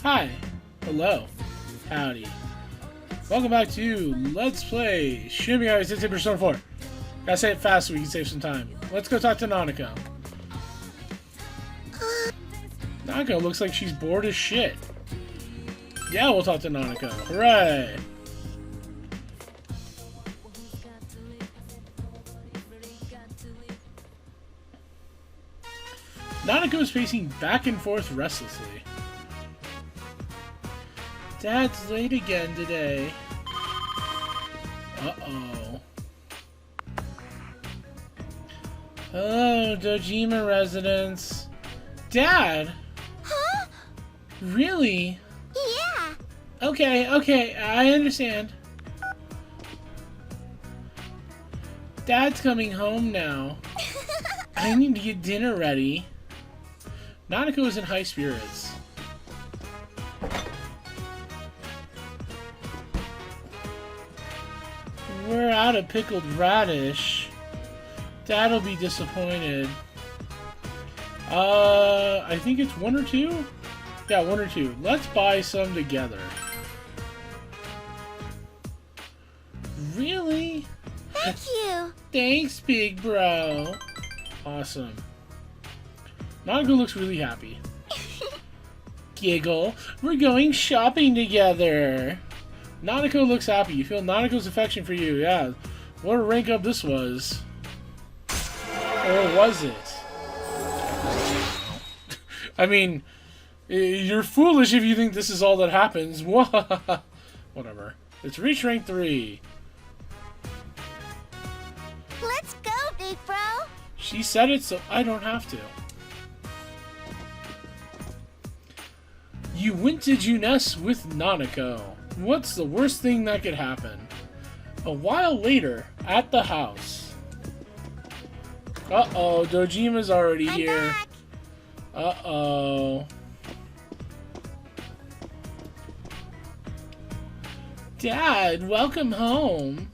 Hi. Hello. Howdy. Welcome back to Let's Play Shin Megami Tensei Persona 4. Gotta say it fast so we can save some time. Let's go talk to Nanako. Nanako looks like she's bored as shit. Yeah, we'll talk to Nanako. Hooray! Nanako is pacing back and forth restlessly. Dad's late again today. Uh-oh. Hello, Dojima residents. Dad? Huh? Really? Yeah. Okay, I understand. Dad's coming home now. I need to get dinner ready. Nanako is in high spirits. We're out of pickled radish. Dad'll be disappointed. I think it's 1 or 2? Yeah, 1 or 2. Let's buy some together. Really? Thank you. Thanks, big bro. Awesome. Nanako looks really happy. Giggle. We're going shopping together. Nanako looks happy. You feel Nanako's affection for you. Yeah. What a rank up this was. Or was it? I mean, you're foolish if you think this is all that happens. Whatever. It's reached rank 3. Let's go, big bro. She said it, so I don't have to. You went to Junes with Nanako. What's the worst thing that could happen? A while later, at the house. Uh-oh, Dojima's already I'm here. back. Uh-oh. Dad, welcome home.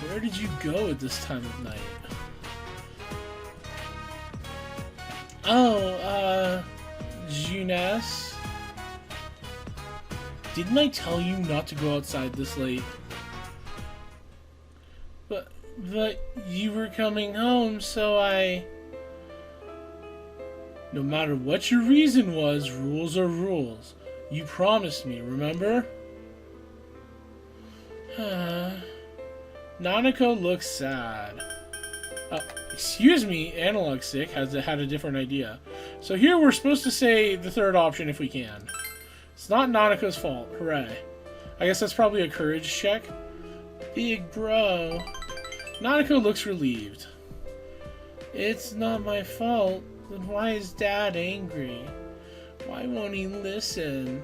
Where did you go at this time of night? Oh, Junes? Didn't I tell you not to go outside this late? But you were coming home, so I... No matter what your reason was, rules are rules. You promised me, remember? Nanako looks sad. Excuse me, Analog Stick had a different idea. So here we're supposed to say the third option if we can. It's not Nanako's fault. Hooray. I guess that's probably a courage check. Big bro. Nanako looks relieved. It's not my fault. Then why is Dad angry? Why won't he listen?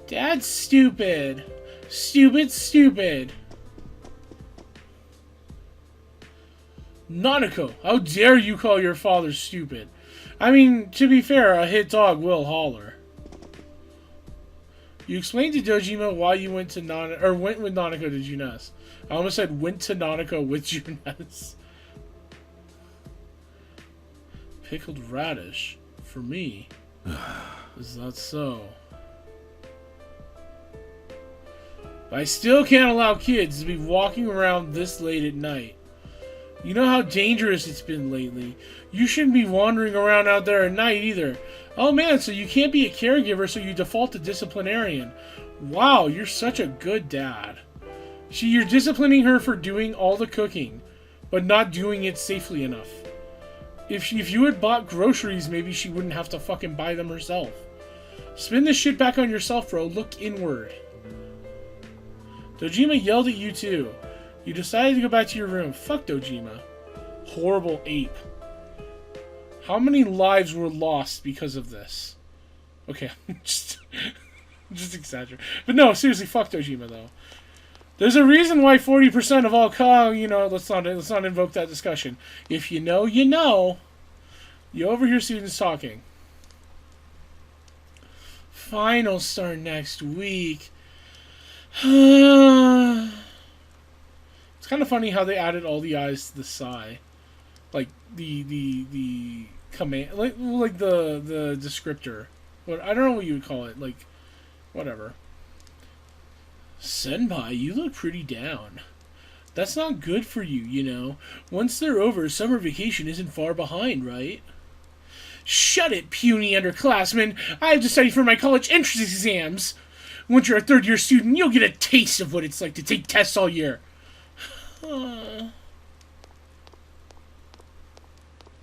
Dad's stupid. Stupid. Nanako, how dare you call your father stupid? I mean, to be fair, a hit dog will holler. You explained to Dojima why you went with Nanako to Junes. I almost said went to Nanako with Junes. Pickled radish for me. Is that so? But I still can't allow kids to be walking around this late at night. You know how dangerous it's been lately. You shouldn't be wandering around out there at night either. Oh man, so you can't be a caregiver, so you default to disciplinarian. Wow, you're such a good dad. You're disciplining her for doing all the cooking, but not doing it safely enough. If you had bought groceries, maybe she wouldn't have to fucking buy them herself. Spin this shit back on yourself, bro. Look inward. Dojima yelled at you too. You decided to go back to your room. Fuck Dojima. Horrible ape. How many lives were lost because of this? Okay, just exaggerate. But no, seriously, fuck Dojima though. There's a reason why 40% of all let's not invoke that discussion. If you know, you know. You overhear students talking. Finals start next week. It's kind of funny how they added all the eyes to the sigh. like the command, like the descriptor. But I don't know what you would call it. Like, whatever. Senpai, you look pretty down. That's not good for you, you know. Once they're over, summer vacation isn't far behind, right? Shut it, puny underclassmen. I have to study for my college entrance exams. Once you're a third-year student, you'll get a taste of what it's like to take tests all year. I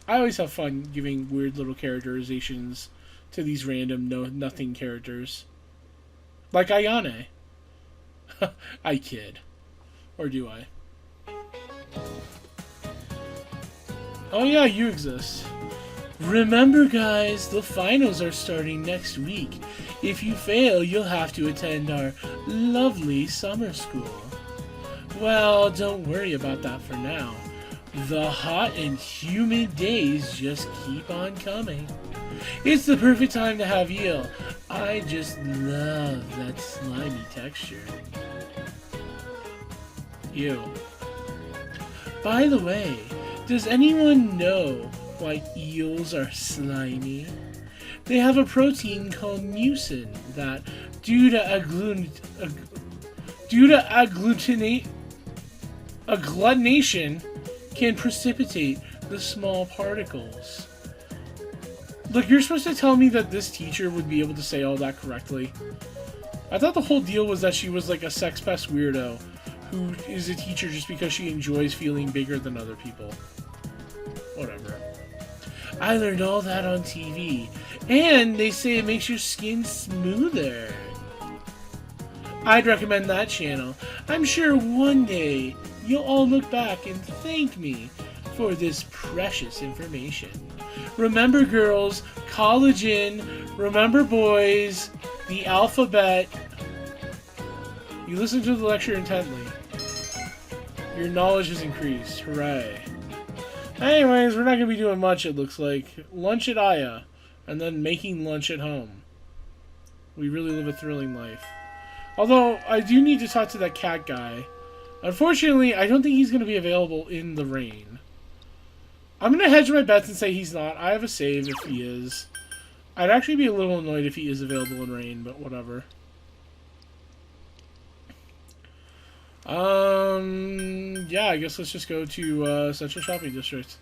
always have fun giving weird little characterizations to these random nothing characters. Like Ayane. I kid. Or do I? Oh yeah, you exist. Remember guys, the finals are starting next week. If you fail, you'll have to attend our lovely summer school. Well, don't worry about that for now. The hot and humid days just keep on coming. It's the perfect time to have eel. I just love that slimy texture. Ew. By the way, does anyone know why eels are slimy? They have a protein called mucin that, due to agglutination, can precipitate the small particles. Look, you're supposed to tell me that this teacher would be able to say all that correctly. I thought the whole deal was that she was like a sex pest weirdo who is a teacher just because she enjoys feeling bigger than other people. Whatever. I learned all that on TV, and they say it makes your skin smoother. I'd recommend that channel. I'm sure one day you'll all look back and thank me for this precious information. Remember girls, collagen, remember boys, the alphabet. You listen to the lecture intently. Your knowledge has increased. Hooray. Anyways, we're not going to be doing much, it looks like. Lunch at Aya, and then making lunch at home. We really live a thrilling life. Although, I do need to talk to that cat guy. Unfortunately, I don't think he's going to be available in the rain. I'm going to hedge my bets and say he's not. I have a save if he is. I'd actually be a little annoyed if he is available in rain, but whatever. Yeah, I guess let's just go to Central Shopping District.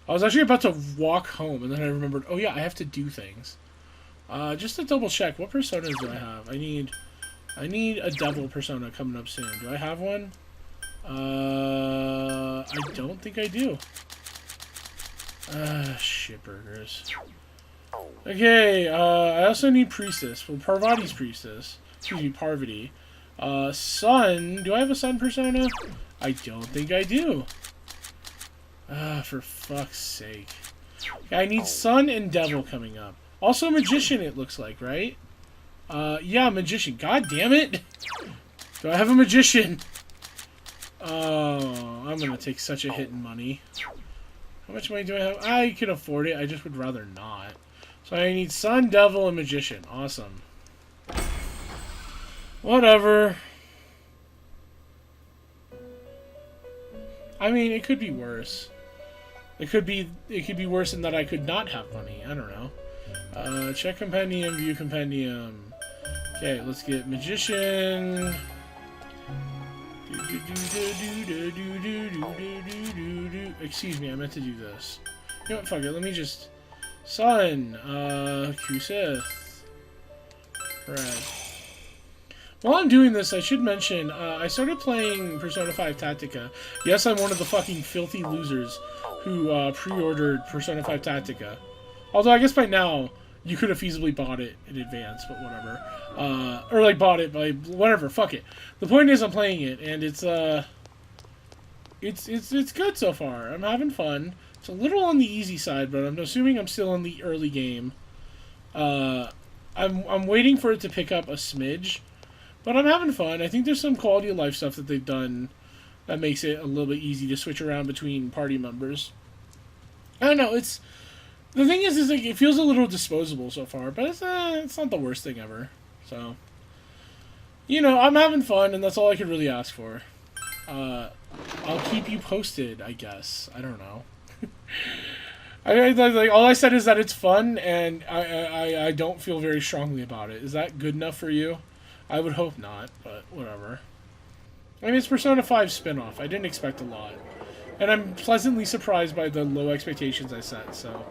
I was actually about to walk home, and then I remembered, oh yeah, I have to do things. Just to double check, what personas do I have? I need a devil persona coming up soon. Do I have one? I don't think I do. Shitburgers. Okay, I also need Priestess. Well, Parvati's Priestess. Excuse me, Parvati. Sun. Do I have a Sun persona? I don't think I do. For fuck's sake. Okay, I need Sun and Devil coming up. Also Magician, it looks like, right? Yeah, Magician. God damn it! Do I have a Magician? Oh, I'm gonna take such a hit in money. How much money do I have? I can afford it. I just would rather not. So I need Sun, Devil, and Magician. Awesome. Whatever. I mean, it could be worse. It could be worse in that I could not have money. I don't know. Check compendium, view compendium. Okay, let's get Magician. Excuse me, I meant to do this. You know what, fuck it, let me just... Sun, Kusith. Right. While I'm doing this, I should mention, I started playing Persona 5 Tactica. Yes, I'm one of the fucking filthy losers who pre-ordered Persona 5 Tactica. Although, I guess by now, you could have feasibly bought it in advance, but whatever. Or, like, bought it by... Whatever, fuck it. The point is, I'm playing it, and it's good so far. I'm having fun. It's a little on the easy side, but I'm assuming I'm still in the early game. I'm waiting for it to pick up a smidge. But I'm having fun. I think there's some quality of life stuff that they've done that makes it a little bit easy to switch around between party members. I don't know, it's... The thing is like, it feels a little disposable so far, but it's not the worst thing ever. So, you know, I'm having fun, and that's all I could really ask for. I'll keep you posted, I guess. I don't know. Like all I said is that it's fun, and I don't feel very strongly about it. Is that good enough for you? I would hope not, but whatever. I mean, it's Persona 5 spin-off. I didn't expect a lot. And I'm pleasantly surprised by the low expectations I set, so...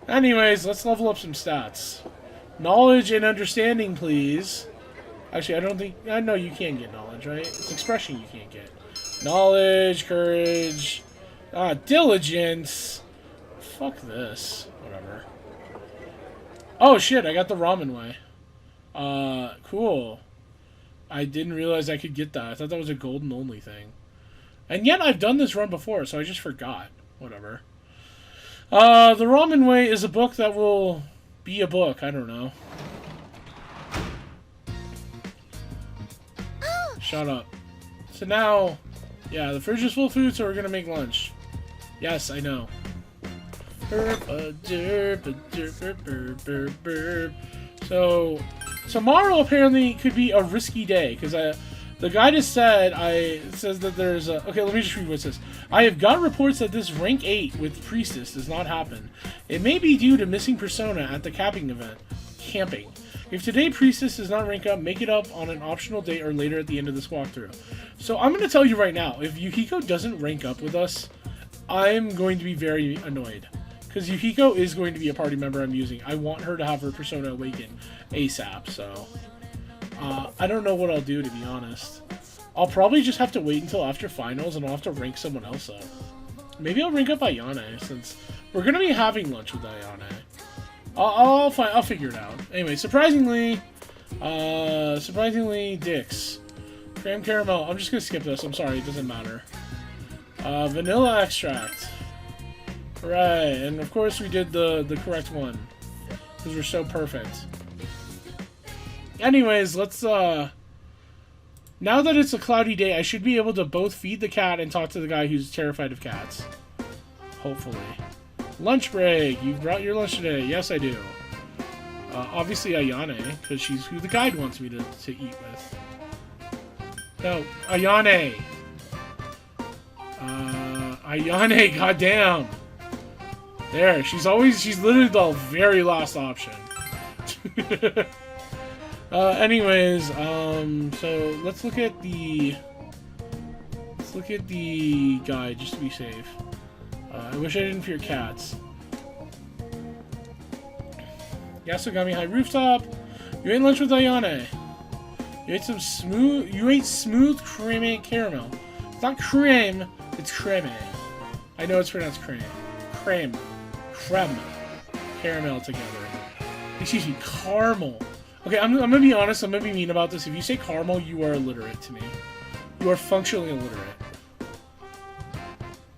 Anyways, let's level up some stats. Knowledge and understanding, please. Actually, I don't think... I know you can get knowledge, right? It's expression you can't get. Knowledge, courage... diligence... Fuck this. Whatever. Oh, shit, I got the ramen way. Cool. I didn't realize I could get that. I thought that was a golden only thing. And yet I've done this run before, so I just forgot. Whatever. The Ramen Way is a book that will be a book. I don't know. Shut up. So now, yeah, the fridge is full of food, so we're gonna make lunch. Yes, I know. So, tomorrow apparently could be a risky day, because the guy just said, says that there's a... Okay, let me just read what it says. I have got reports that this rank 8 with Priestess does not happen. It may be due to missing Persona at the camping event. Camping. If today Priestess does not rank up, make it up on an optional date or later at the end of this walkthrough. So I'm going to tell you right now, if Yukiko doesn't rank up with us, I'm going to be very annoyed. Because Yukiko is going to be a party member I'm using. I want her to have her Persona awaken ASAP, so... I don't know what I'll do, to be honest. I'll probably just have to wait until after finals, and I'll have to rank someone else up. Maybe I'll rank up Ayane, since we're going to be having lunch with Ayane. I'll figure it out. Anyway, surprisingly, Dix. Cream caramel. I'm just going to skip this. I'm sorry, it doesn't matter. Vanilla extract. Right, and of course we did the correct one. Because we're so perfect. Anyways, let's, now that it's a cloudy day, I should be able to both feed the cat and talk to the guy who's terrified of cats. Hopefully. Lunch break! You brought your lunch today. Yes, I do. Obviously Ayane, because she's who the guide wants me to eat with. No, Ayane! Ayane, goddamn! There, she's literally the very last option. Anyways, so let's look at the guide just to be safe. I wish I didn't fear cats. Yasogami High Rooftop. You ate lunch with Ayane. You ate smooth creamy caramel. It's not creme, it's creme. I know it's pronounced creme. Creme. Caramel together. Excuse me, caramel. Okay, I'm gonna be honest, I'm gonna be mean about this. If you say caramel, you are illiterate to me. You are functionally illiterate.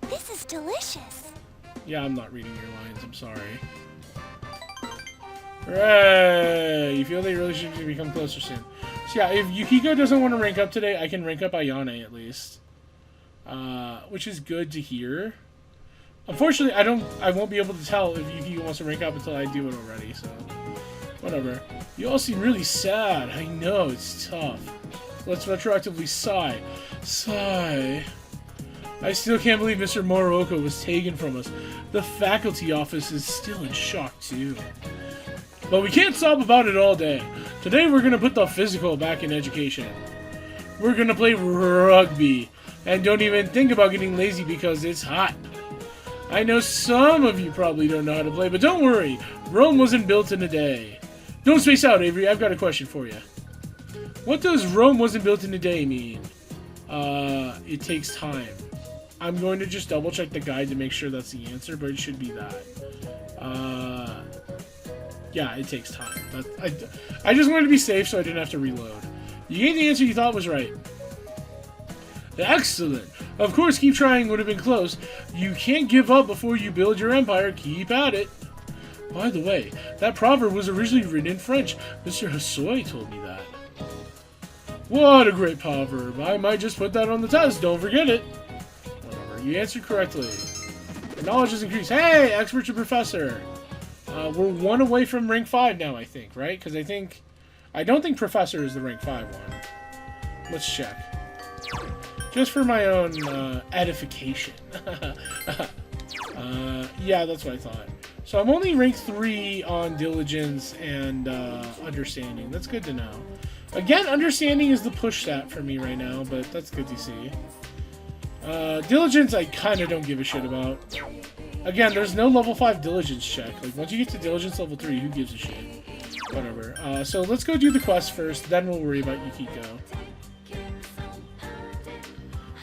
This is delicious. Yeah, I'm not reading your lines, I'm sorry. Hooray! You feel the relationship can become closer soon. So yeah, if Yukiko doesn't want to rank up today, I can rank up Ayane at least. Which is good to hear. Unfortunately, I won't be able to tell if Yukiko wants to rank up until I do it already, so... Whatever. You all seem really sad. I know, it's tough. Let's retroactively sigh. Sigh. I still can't believe Mr. Morooka was taken from us. The faculty office is still in shock, too. But we can't stop about it all day. Today we're gonna put the physical back in education. We're gonna play rugby. And don't even think about getting lazy because it's hot. I know some of you probably don't know how to play, but don't worry. Rome wasn't built in a day. Don't space out, Avery. I've got a question for you. What does Rome wasn't built in a day mean? It takes time. I'm going to just double check the guide to make sure that's the answer, but it should be that. Yeah, it takes time. I just wanted to be safe so I didn't have to reload. You gave the answer you thought was right. Excellent. Of course, keep trying would have been close. You can't give up before you build your empire. Keep at it. By the way, that proverb was originally written in French. Mr. Hosoi told me that. What a great proverb. I might just put that on the test. Don't forget it. Whatever. You answered correctly. Your knowledge has increased. Hey, expert to professor. We're one away from rank 5 now, I think, right? Because I don't think professor is the rank 5 one. Let's check. Just for my own edification. Yeah, that's what I thought. So I'm only ranked 3 on diligence and understanding. That's good to know. Again, understanding is the push stat for me right now, but that's good to see. Diligence, I kind of don't give a shit about. Again, there's no level 5 diligence check. Like, once you get to diligence level 3, who gives a shit? Whatever. So let's go do the quest first, then we'll worry about Yukiko.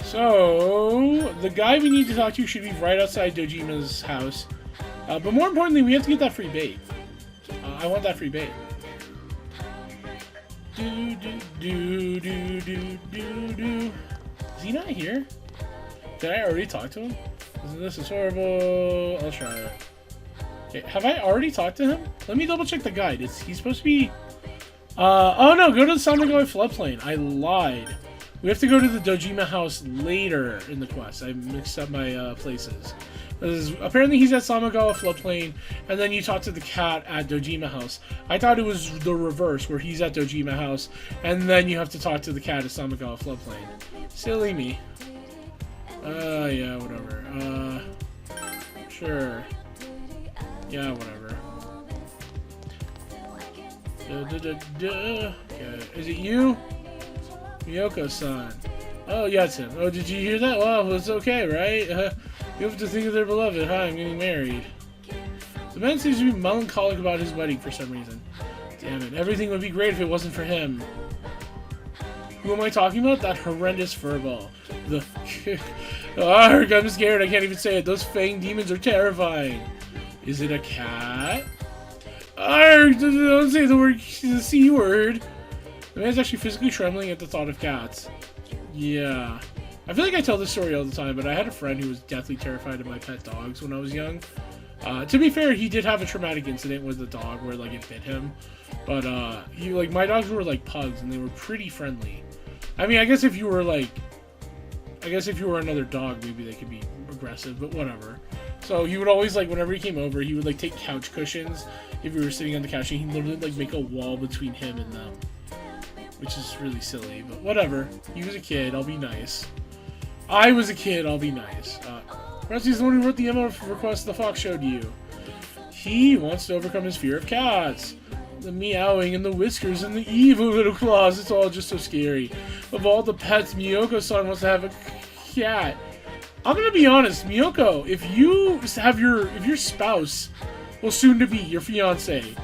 So, the guy we need to talk to should be right outside Dojima's house. But more importantly, we have to get that free bait. I want that free bait. Is he not here? Did I already talk to him? This is horrible. I'll try it. Okay, have I already talked to him? Let me double check the guide. He's supposed to be... oh no, go to the Samagawa floodplain. I lied. We have to go to the Dojima house later in the quest. I mixed up my places. Apparently he's at Samagawa floodplain, and then you talk to the cat at Dojima house. I thought it was the reverse, where he's at Dojima house, and then you have to talk to the cat at Samagawa floodplain. Silly me. Yeah, whatever. Sure. Yeah, whatever. Okay. Is it you? Miyoko-san. Oh, yeah, it's him. Oh, did you hear that? Well, it's okay, right? You have to think of their beloved. Hi, I'm getting married. The man seems to be melancholic about his wedding for some reason. Damn it. Everything would be great if it wasn't for him. Who am I talking about? That horrendous furball. The... Arg, I'm scared. I can't even say it. Those fang demons are terrifying. Is it a cat? Arg, don't say the word, the C word. The man's actually physically trembling at the thought of cats. Yeah. I feel like I tell this story all the time, but I had a friend who was deathly terrified of my pet dogs when I was young. To be fair, he did have a traumatic incident with the dog where, like, it bit him. But, my dogs were, like, pugs, and they were pretty friendly. I mean, I guess if you were another dog, maybe they could be aggressive, but whatever. So he would always, like, whenever he came over, he would, like, take couch cushions if we were sitting on the couch, and he'd literally, like, make a wall between him and them. Which is really silly, but whatever. He was a kid, I'll be nice. I was a kid, I'll be nice. Rusty's the one who wrote the MO request the fox showed you. He wants to overcome his fear of cats. The meowing and the whiskers and the evil little claws, it's all just so scary. Of all the pets, Miyoko-san wants to have a cat. I'm gonna be honest, Miyoko, if your spouse, well, soon to be, your fiance,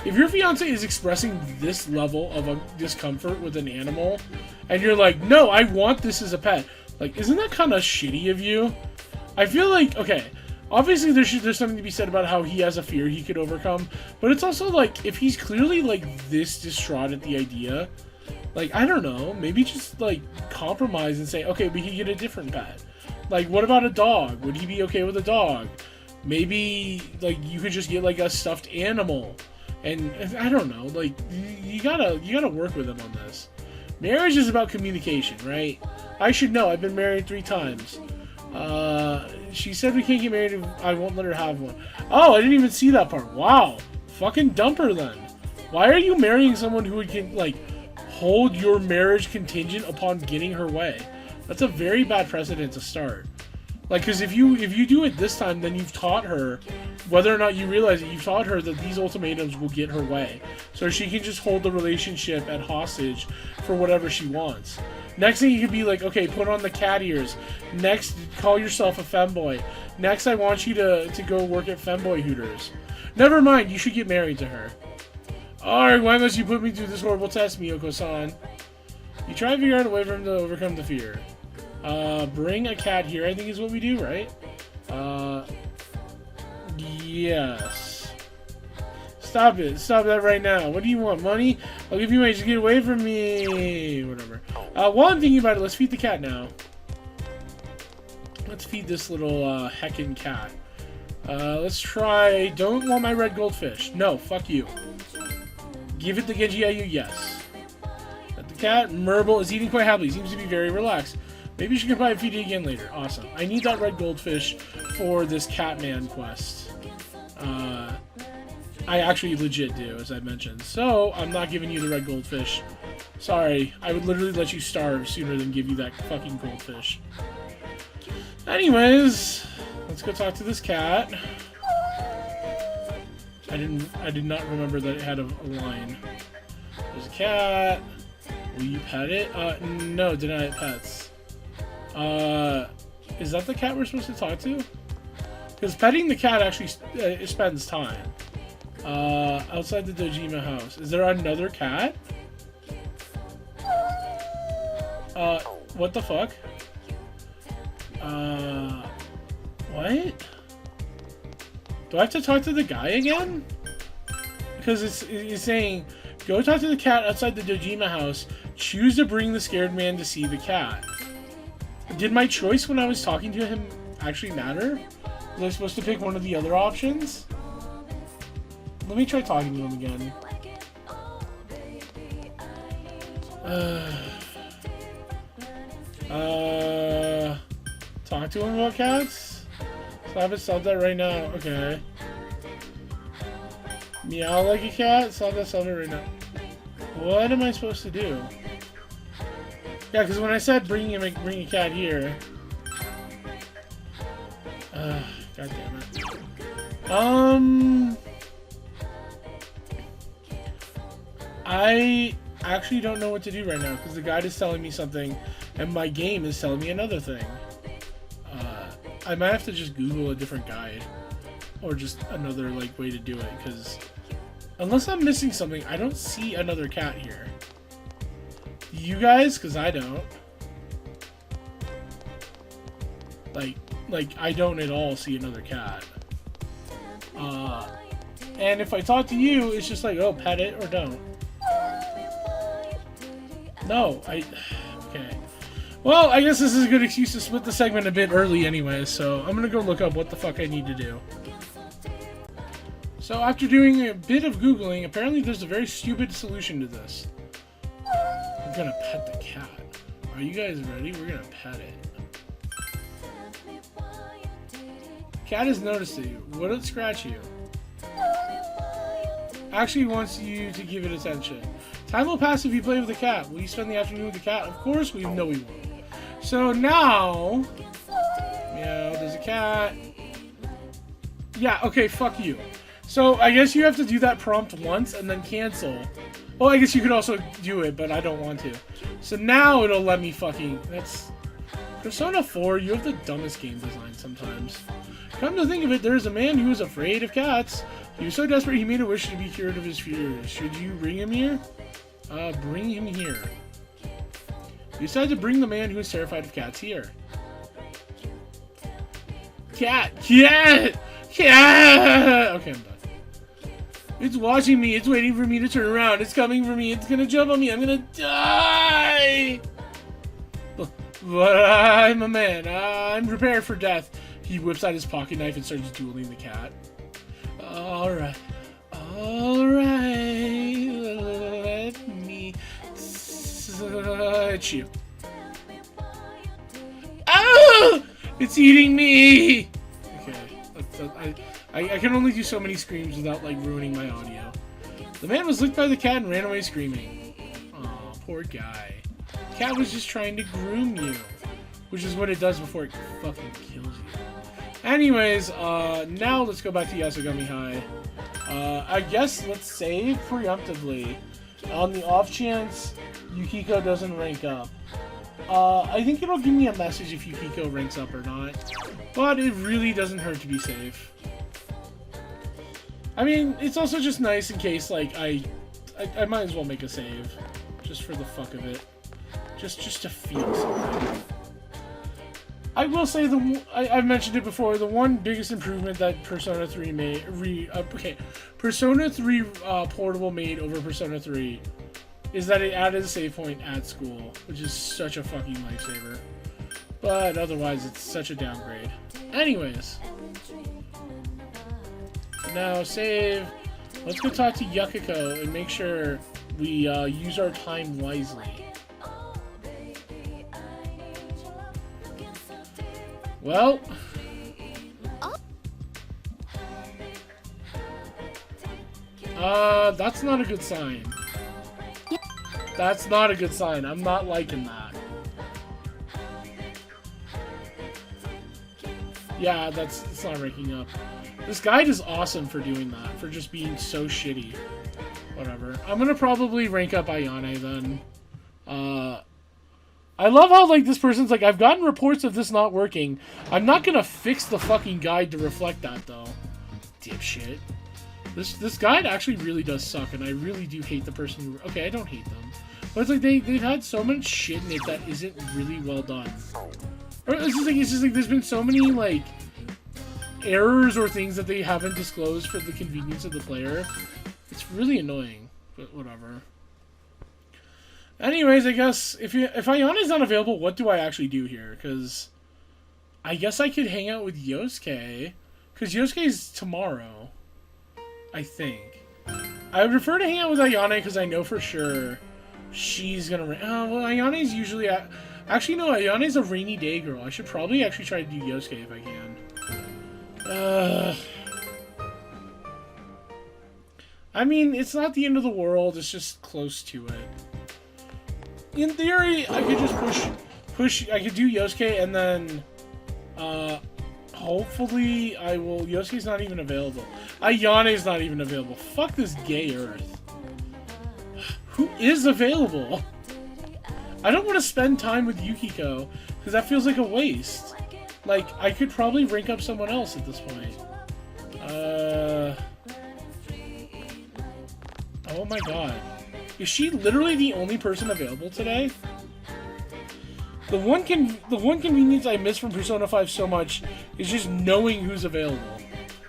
if your fiance is expressing this level of discomfort with an animal, and you're like, no, I want this as a pet, like, isn't that kind of shitty of you? I feel like, okay, obviously there's something to be said about how he has a fear he could overcome, but it's also like, if he's clearly, like, this distraught at the idea, like, I don't know, maybe just, like, compromise and say, okay, we can get a different pet. Like, what about a dog? Would he be okay with a dog? Maybe, like, you could just get, like, a stuffed animal. And I don't know, like, you gotta work with him on this. Marriage is about communication, right? I should know. I've been married 3 times. She said we can't get married if I won't let her have one. Oh, I didn't even see that part. Wow. Fucking dump her then. Why are you marrying someone who would, like, hold your marriage contingent upon getting her way? That's a very bad precedent to start. Like, because if you do it this time, then you've taught her, whether or not you realize it, you've taught her that these ultimatums will get her way. So she can just hold the relationship at hostage for whatever she wants. Next thing you could be like, okay, put on the cat ears. Next, call yourself a femboy. Next, I want you to go work at femboy hooters. Never mind, you should get married to her. Alright, why must you put me through this horrible test, Miyoko-san? You try to figure out a way for him to overcome the fear. Bring a cat here, I think is what we do, right? Yes. Stop it. Stop that right now. What do you want? Money? I'll give you money. Just get away from me. Whatever. While I'm thinking about it, let's feed the cat now. Let's feed this little, heckin' cat. Let's try... Don't want my red goldfish. No, fuck you. Give it the Genji-Ayu, yes. But the cat, Merble, is eating quite happily. Seems to be very relaxed. Maybe she can probably feed it again later. Awesome. I need that red goldfish for this Catman quest. I actually legit do, as I mentioned. So, I'm not giving you the red goldfish. Sorry. I would literally let you starve sooner than give you that fucking goldfish. Anyways, Let's go talk to this cat. I did not remember that it had a line. There's a cat. Will you pet it? No, deny it pets. Is that the cat we're supposed to talk to? Because petting the cat actually spends time. Outside the Dojima house. Is there another cat? What the fuck? What? Do I have to talk to the guy again? Because it's saying, go talk to the cat outside the Dojima house. Choose to bring the scared man to see the cat. Did my choice when I was talking to him actually matter? Was I supposed to pick one of the other options? Let me try talking to him again. Talk to him about cats? So I haven't solved that right now. Okay. Meow like a cat? Solve it right now. What am I supposed to do? Yeah, because when I said bring a cat here. God damn it. I actually don't know what to do right now because the guide is telling me something and my game is telling me another thing. I might have to just Google a different guide or just another like way to do it because unless I'm missing something, I don't see another cat here. You guys? Because I don't. Like I don't at all see another cat. And if I talk to you, it's just like, oh, pet it or don't. No, okay. Well, I guess this is a good excuse to split the segment a bit early anyway, so I'm gonna go look up what the fuck I need to do. So after doing a bit of Googling, apparently there's a very stupid solution to this. We're gonna pet the cat. Are you guys ready? We're gonna pet it. Cat has noticed you. Would it scratch you? Actually wants you to give it attention. Time will pass if you play with the cat. Will you spend the afternoon with the cat? Of course we know we will. So now... Meow, there's a cat. Yeah, okay, fuck you. So I guess you have to do that prompt once and then cancel. Well, I guess you could also do it, but I don't want to. So now it'll let me fucking... That's... Persona 4, you have the dumbest game design sometimes. Come to think of it, there is a man who is afraid of cats. He was so desperate he made a wish to be cured of his fears. Should you bring him here? Bring him here. You decide to bring the man who is terrified of cats here. Cat! Cat! Cat! Okay, I'm done. It's watching me. It's waiting for me to turn around. It's coming for me. It's gonna jump on me. I'm gonna die! But I'm a man. I'm prepared for death. He whips out his pocket knife and starts dueling the cat. Alright. Alright. Let me touch you. Oh! It's eating me! Okay. I can only do so many screams without, like, ruining my audio. The man was licked by the cat and ran away screaming. Aw, poor guy. The cat was just trying to groom you. Which is what it does before it fucking kills you. Anyways, now let's go back to Yasogami High. I guess let's save preemptively. On the off chance Yukiko doesn't rank up. I think it'll give me a message if Yukiko ranks up or not. But it really doesn't hurt to be safe. I mean, it's also just nice in case, like, I might as well make a save. Just for the fuck of it. Just to feel something. I will say I've mentioned it before. The one biggest improvement that Persona 3 made, Persona 3 Portable made over Persona 3 is that it added a save point at school, which is such a fucking lifesaver. But otherwise, it's such a downgrade. Anyways, now save. Let's go talk to Yukiko and make sure we use our time wisely. Well, that's not a good sign. That's not a good sign. I'm not liking that. Yeah, it's not ranking up. This guide is awesome for doing that, for just being so shitty. Whatever. I'm gonna probably rank up Ayane then. I love how, like, this person's like, I've gotten reports of this not working. I'm not gonna fix the fucking guide to reflect that, though. Dipshit. This guide actually really does suck, and I really do hate the person who... Okay, I don't hate them. But it's like, they've had so much shit in it that isn't really well done. Or it's just like there's been so many, like, errors or things that they haven't disclosed for the convenience of the player. It's really annoying, but whatever. Anyways, I guess, if Ayane's not available, what do I actually do here? Because I guess I could hang out with Yosuke, because Yosuke's tomorrow, I think. I would prefer to hang out with Ayane, because I know for sure she's gonna... well, Ayane's usually... Actually, no, Ayane's a rainy day girl. I should probably actually try to do Yosuke if I can. I mean, it's not the end of the world. It's just close to it. In theory, I could just push. I could do Yosuke, and then, hopefully, I will. Yosuke's not even available. Ayane's not even available. Fuck this gay earth. Who is available? I don't want to spend time with Yukiko, because that feels like a waste. Like, I could probably rank up someone else at this point. Oh my god. Is she literally the only person available today? The one convenience I miss from Persona 5 so much is just knowing who's available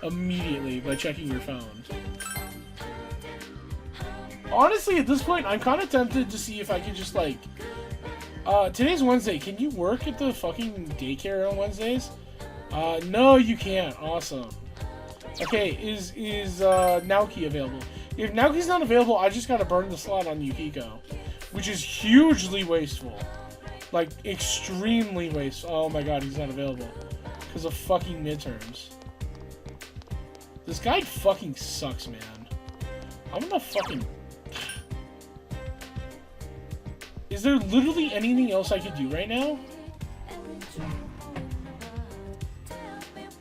immediately by checking your phone. Honestly, at this point, I'm kind of tempted to see if I could just, like... today's Wednesday. Can you work at the fucking daycare on Wednesdays? No, you can't. Awesome. Okay, is Naoki available? If Naoki's not available, I just gotta burn the slot on Yukiko. Which is hugely wasteful. Like, extremely wasteful. Oh my god, he's not available. Because of fucking midterms. This guy fucking sucks, man. I'm gonna fucking... Is there literally anything else I could do right now?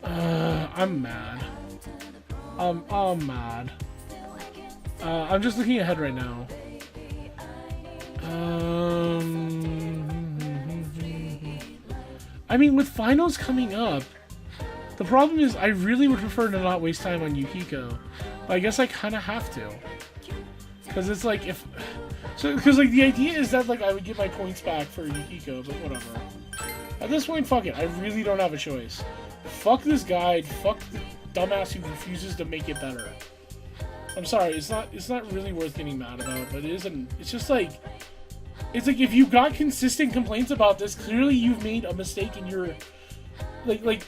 I'm mad. I'm mad. I'm just looking ahead right now. I mean, with finals coming up, the problem is I really would prefer to not waste time on Yukiko. But I guess I kind of have to. Because it's like, if... So, because, like, the idea is that, like, I would get my points back for Yukiko, but whatever. At this point, fuck it. I really don't have a choice. Fuck this guide. Fuck the dumbass who refuses to make it better. I'm sorry, it's not really worth getting mad about, but it's just like... It's like, if you got consistent complaints about this, clearly you've made a mistake in your... Like...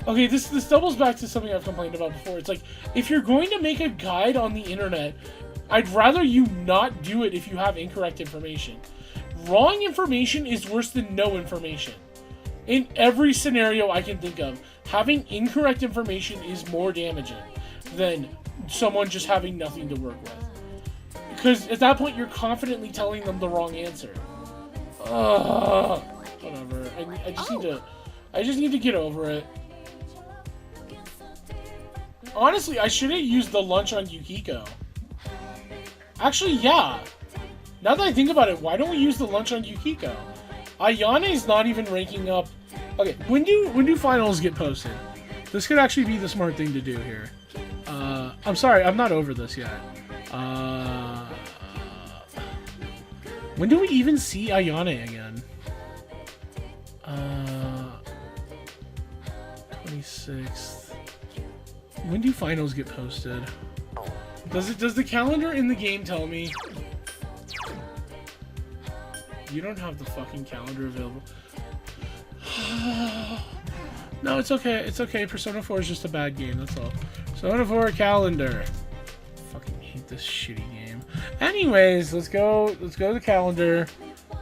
Okay, this doubles back to something I've complained about before. It's like, if you're going to make a guide on the internet... I'd rather you not do it if you have incorrect information. Wrong information is worse than no information. In every scenario I can think of, having incorrect information is more damaging than someone just having nothing to work with. Because at that point, you're confidently telling them the wrong answer. Whatever. I just need to get over it. Honestly, I should have used the lunch on Yukiko. Actually, yeah. Now that I think about it, why don't we use the lunch on Yukiko? Ayane's not even ranking up. Okay, when do finals get posted? This could actually be the smart thing to do here. I'm sorry, I'm not over this yet. When do we even see Ayane again? 26th. When do finals get posted? Does the calendar in the game tell me? You don't have the fucking calendar available. No, it's okay. It's okay. Persona 4 is just a bad game. That's all. Persona 4 calendar. Fucking hate this shitty game. Anyways, let's go to the calendar.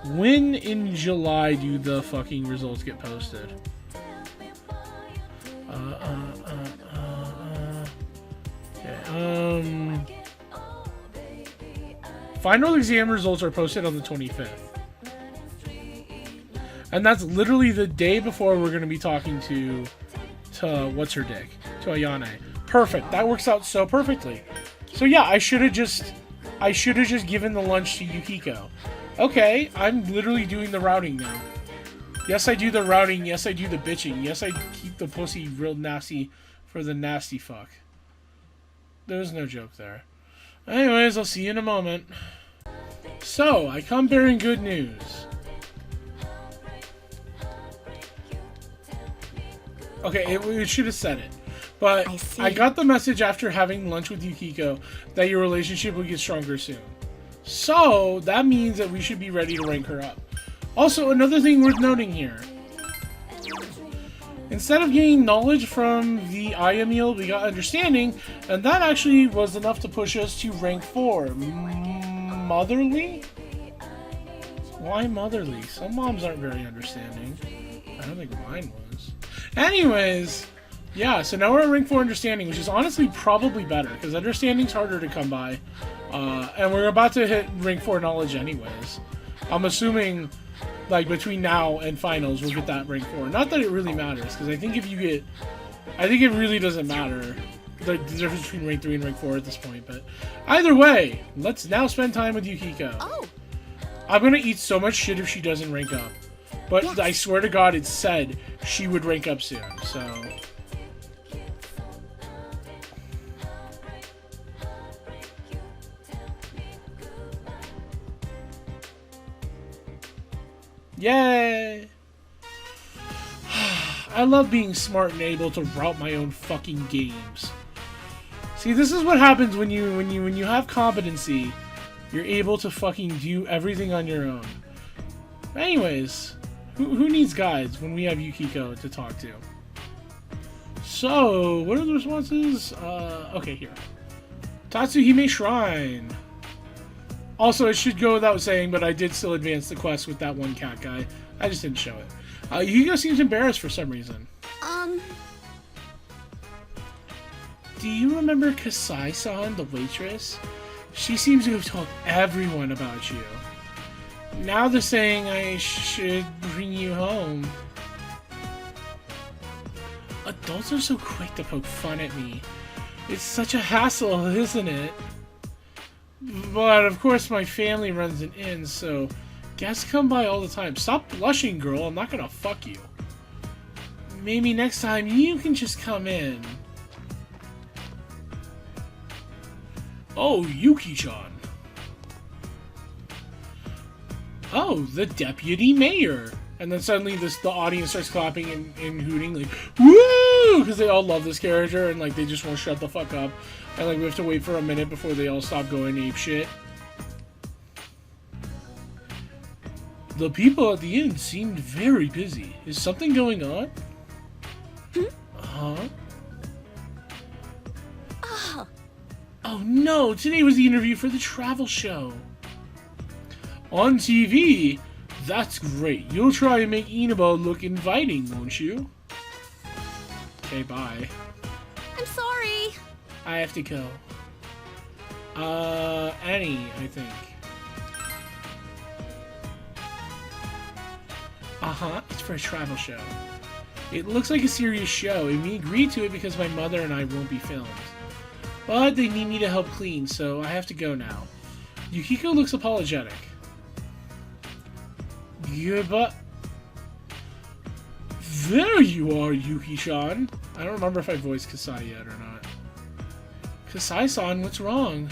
When in July do the fucking results get posted? Okay. Final exam results are posted on the 25th. And that's literally the day before we're going to be talking to what's her dick? To Ayane. Perfect. That works out so perfectly. So yeah, I should have just given the lunch to Yukiko. Okay, I'm literally doing the routing now. Yes, I do the routing. Yes, I do the bitching. Yes, I keep the pussy real nasty for the nasty fuck. There was no joke there. Anyways, I'll see you in a moment. So, I come bearing good news. Okay, it should have said it. But I got the message after having lunch with Yukiko that your relationship will get stronger soon. So, that means that we should be ready to rank her up. Also, another thing worth noting here. Instead of gaining knowledge from the Aya meal, we got understanding, and that actually was enough to push us to rank 4. Motherly? Why motherly? Some moms aren't very understanding. I don't think mine was. Anyways, yeah, so now we're at rank 4 understanding, which is honestly probably better, because understanding's harder to come by. And we're about to hit rank 4 knowledge anyways. I'm assuming, like, between now and finals, we'll get that rank 4. Not that it really matters, because I think if you get... I think it really doesn't matter, the difference between rank 3 and rank 4 at this point, but... Either way, let's now spend time with Yukiko. Oh. I'm gonna eat so much shit if she doesn't rank up. But yes. I swear to God, it said she would rank up soon, so... Yay! I love being smart and able to route my own fucking games. See, this is what happens when you have competency. You're able to fucking do everything on your own. Anyways, who needs guides when we have Yukiko to talk to? So, what are the responses? Okay, here. Tatsuhime Shrine. Also, it should go without saying, but I did still advance the quest with that one cat guy. I just didn't show it. Yukiko seems embarrassed for some reason. Do you remember Kasai-san, the waitress? She seems to have told everyone about you. Now they're saying I should bring you home. Adults are so quick to poke fun at me. It's such a hassle, isn't it? But, of course, my family runs an inn, so guests come by all the time. Stop blushing, girl. I'm not gonna fuck you. Maybe next time you can just come in. Oh, Yuki-chan. Oh, the deputy mayor. And then suddenly the audience starts clapping and hooting, like, woo! Because they all love this character, and, like, they just won't shut the fuck up. And, like, we have to wait for a minute before they all stop going apeshit. The people at the inn seemed very busy. Is something going on? Huh? Oh no, today was the interview for the travel show. On TV? That's great. You'll try and make Inaba look inviting, won't you? Okay, bye. I'm sorry. I have to go. Annie, I think. Uh-huh, it's for a travel show. It looks like a serious show, and we agreed to it because my mother and I won't be filmed. But they need me to help clean, so I have to go now. Yukiko looks apologetic. But there you are, Yuki-chan. I don't remember if I voiced Kasai yet or not. Kasai-san, what's wrong?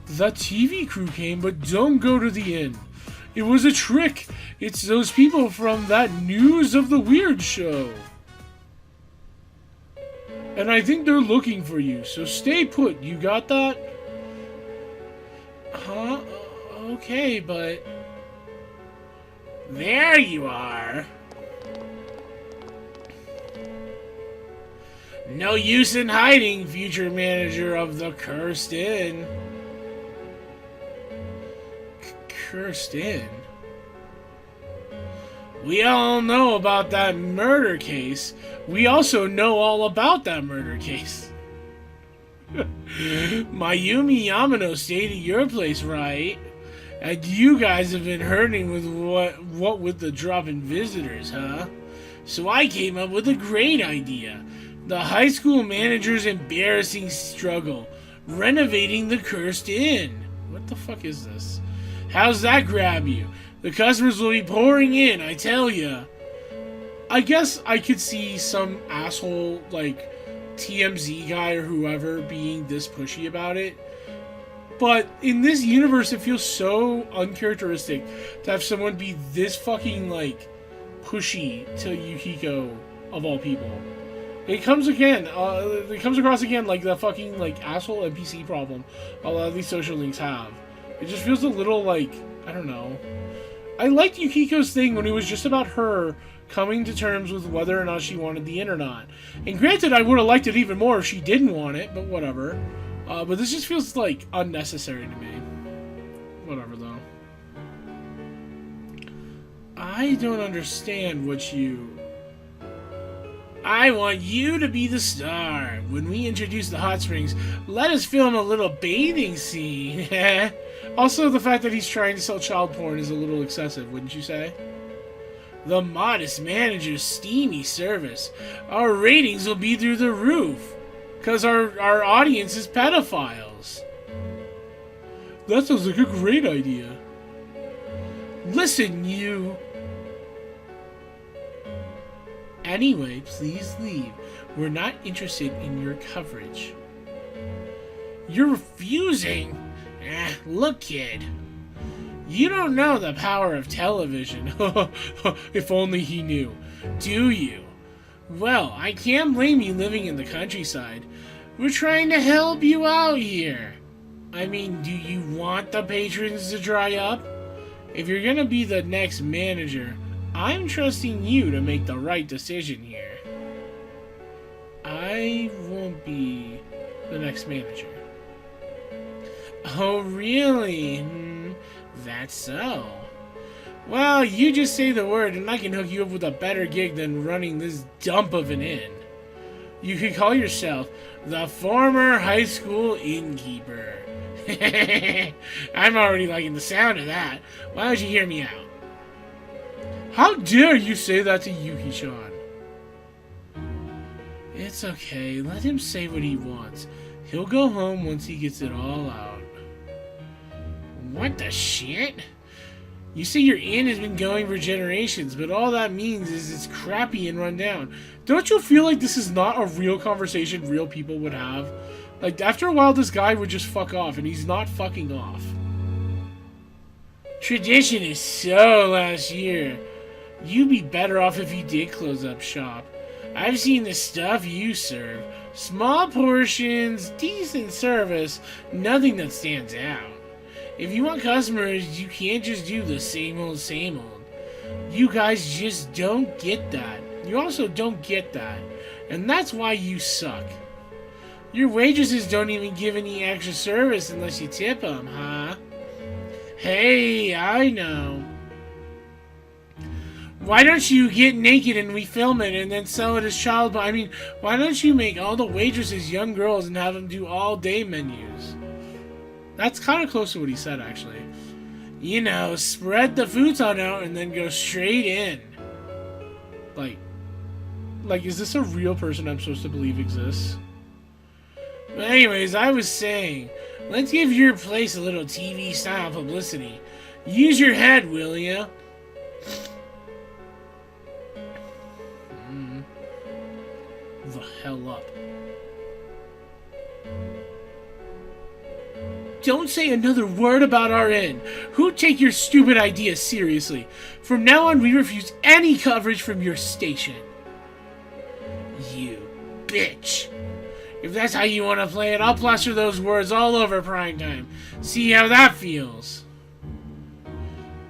The TV crew came, but don't go to the inn. It was a trick. It's those people from that News of the Weird show. And I think they're looking for you, so stay put. You got that? Huh? Okay, but... There you are. No use in hiding, future manager of the Cursed Inn. Cursed Inn? We all know about that murder case. We also know all about that murder case. Mayumi Yamano stayed at your place, right? And you guys have been hurting with what with the drop in visitors, huh? So I came up with a great idea. The high school manager's embarrassing struggle. Renovating the cursed inn. What the fuck is this? How's that grab you? The customers will be pouring in, I tell ya. I guess I could see some asshole, like, TMZ guy or whoever being this pushy about it. But in this universe, it feels so uncharacteristic to have someone be this fucking, like, pushy to Yukiko, of all people. It comes across again like the fucking, like, asshole NPC problem a lot of these social links have. It just feels a little, like, I don't know. I liked Yukiko's thing when it was just about her coming to terms with whether or not she wanted the inn or not. And granted, I would have liked it even more if she didn't want it, but whatever. But this just feels, like, unnecessary to me. Whatever, though. I don't understand what you... I want you to be the star. When we introduce the hot springs, let us film a little bathing scene. Also, the fact that he's trying to sell child porn is a little excessive, wouldn't you say? The modest manager's steamy service. Our ratings will be through the roof. Because our audience is pedophiles. That sounds like a great idea. Listen, you... Anyway, please leave. We're not interested in your coverage. You're refusing? Look, kid. You don't know the power of television. If only he knew. Do you? Well, I can't blame you living in the countryside. We're trying to help you out here. I mean, do you want the patrons to dry up? If you're gonna be the next manager, I'm trusting you to make the right decision here. I won't be the next manager. Oh, really? That's so. Well, you just say the word and I can hook you up with a better gig than running this dump of an inn. You could call yourself the former high school innkeeper. I'm already liking the sound of that. Why don't you hear me out? How dare you say that to Yuki-chan? It's okay. Let him say what he wants. He'll go home once he gets it all out. What the shit? You say your inn has been going for generations, but all that means is it's crappy and run down. Don't you feel like this is not a real conversation real people would have? Like, after a while, this guy would just fuck off, and he's not fucking off. Tradition is so last year. You'd be better off if you did close up shop. I've seen the stuff you serve. Small portions, decent service, nothing that stands out. If you want customers, you can't just do the same old, same old. You guys just don't get that. You also don't get that. And that's why you suck. Your waitresses don't even give any extra service unless you tip them, huh? Hey, I know. Why don't you get naked and we film it and then sell it as why don't you make all the waitresses young girls and have them do all day menus? That's kind of close to what he said, actually. You know, spread the futon out and then go straight in. Like, is this a real person I'm supposed to believe exists? But anyways, I was saying, let's give your place a little TV-style publicity. Use your head, will ya? The hell up. Don't say another word about our inn. Who'd take your stupid ideas seriously? From now on, we refuse any coverage from your station. You bitch. If that's how you want to play it, I'll plaster those words all over primetime. See how that feels.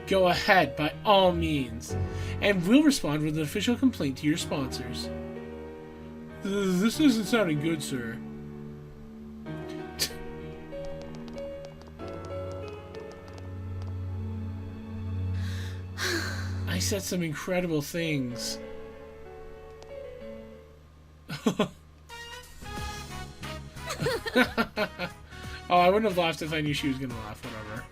Go ahead, by all means. And we'll respond with an official complaint to your sponsors. This isn't sounding good, sir. I said some incredible things. Oh, I wouldn't have laughed if I knew she was gonna laugh, whatever.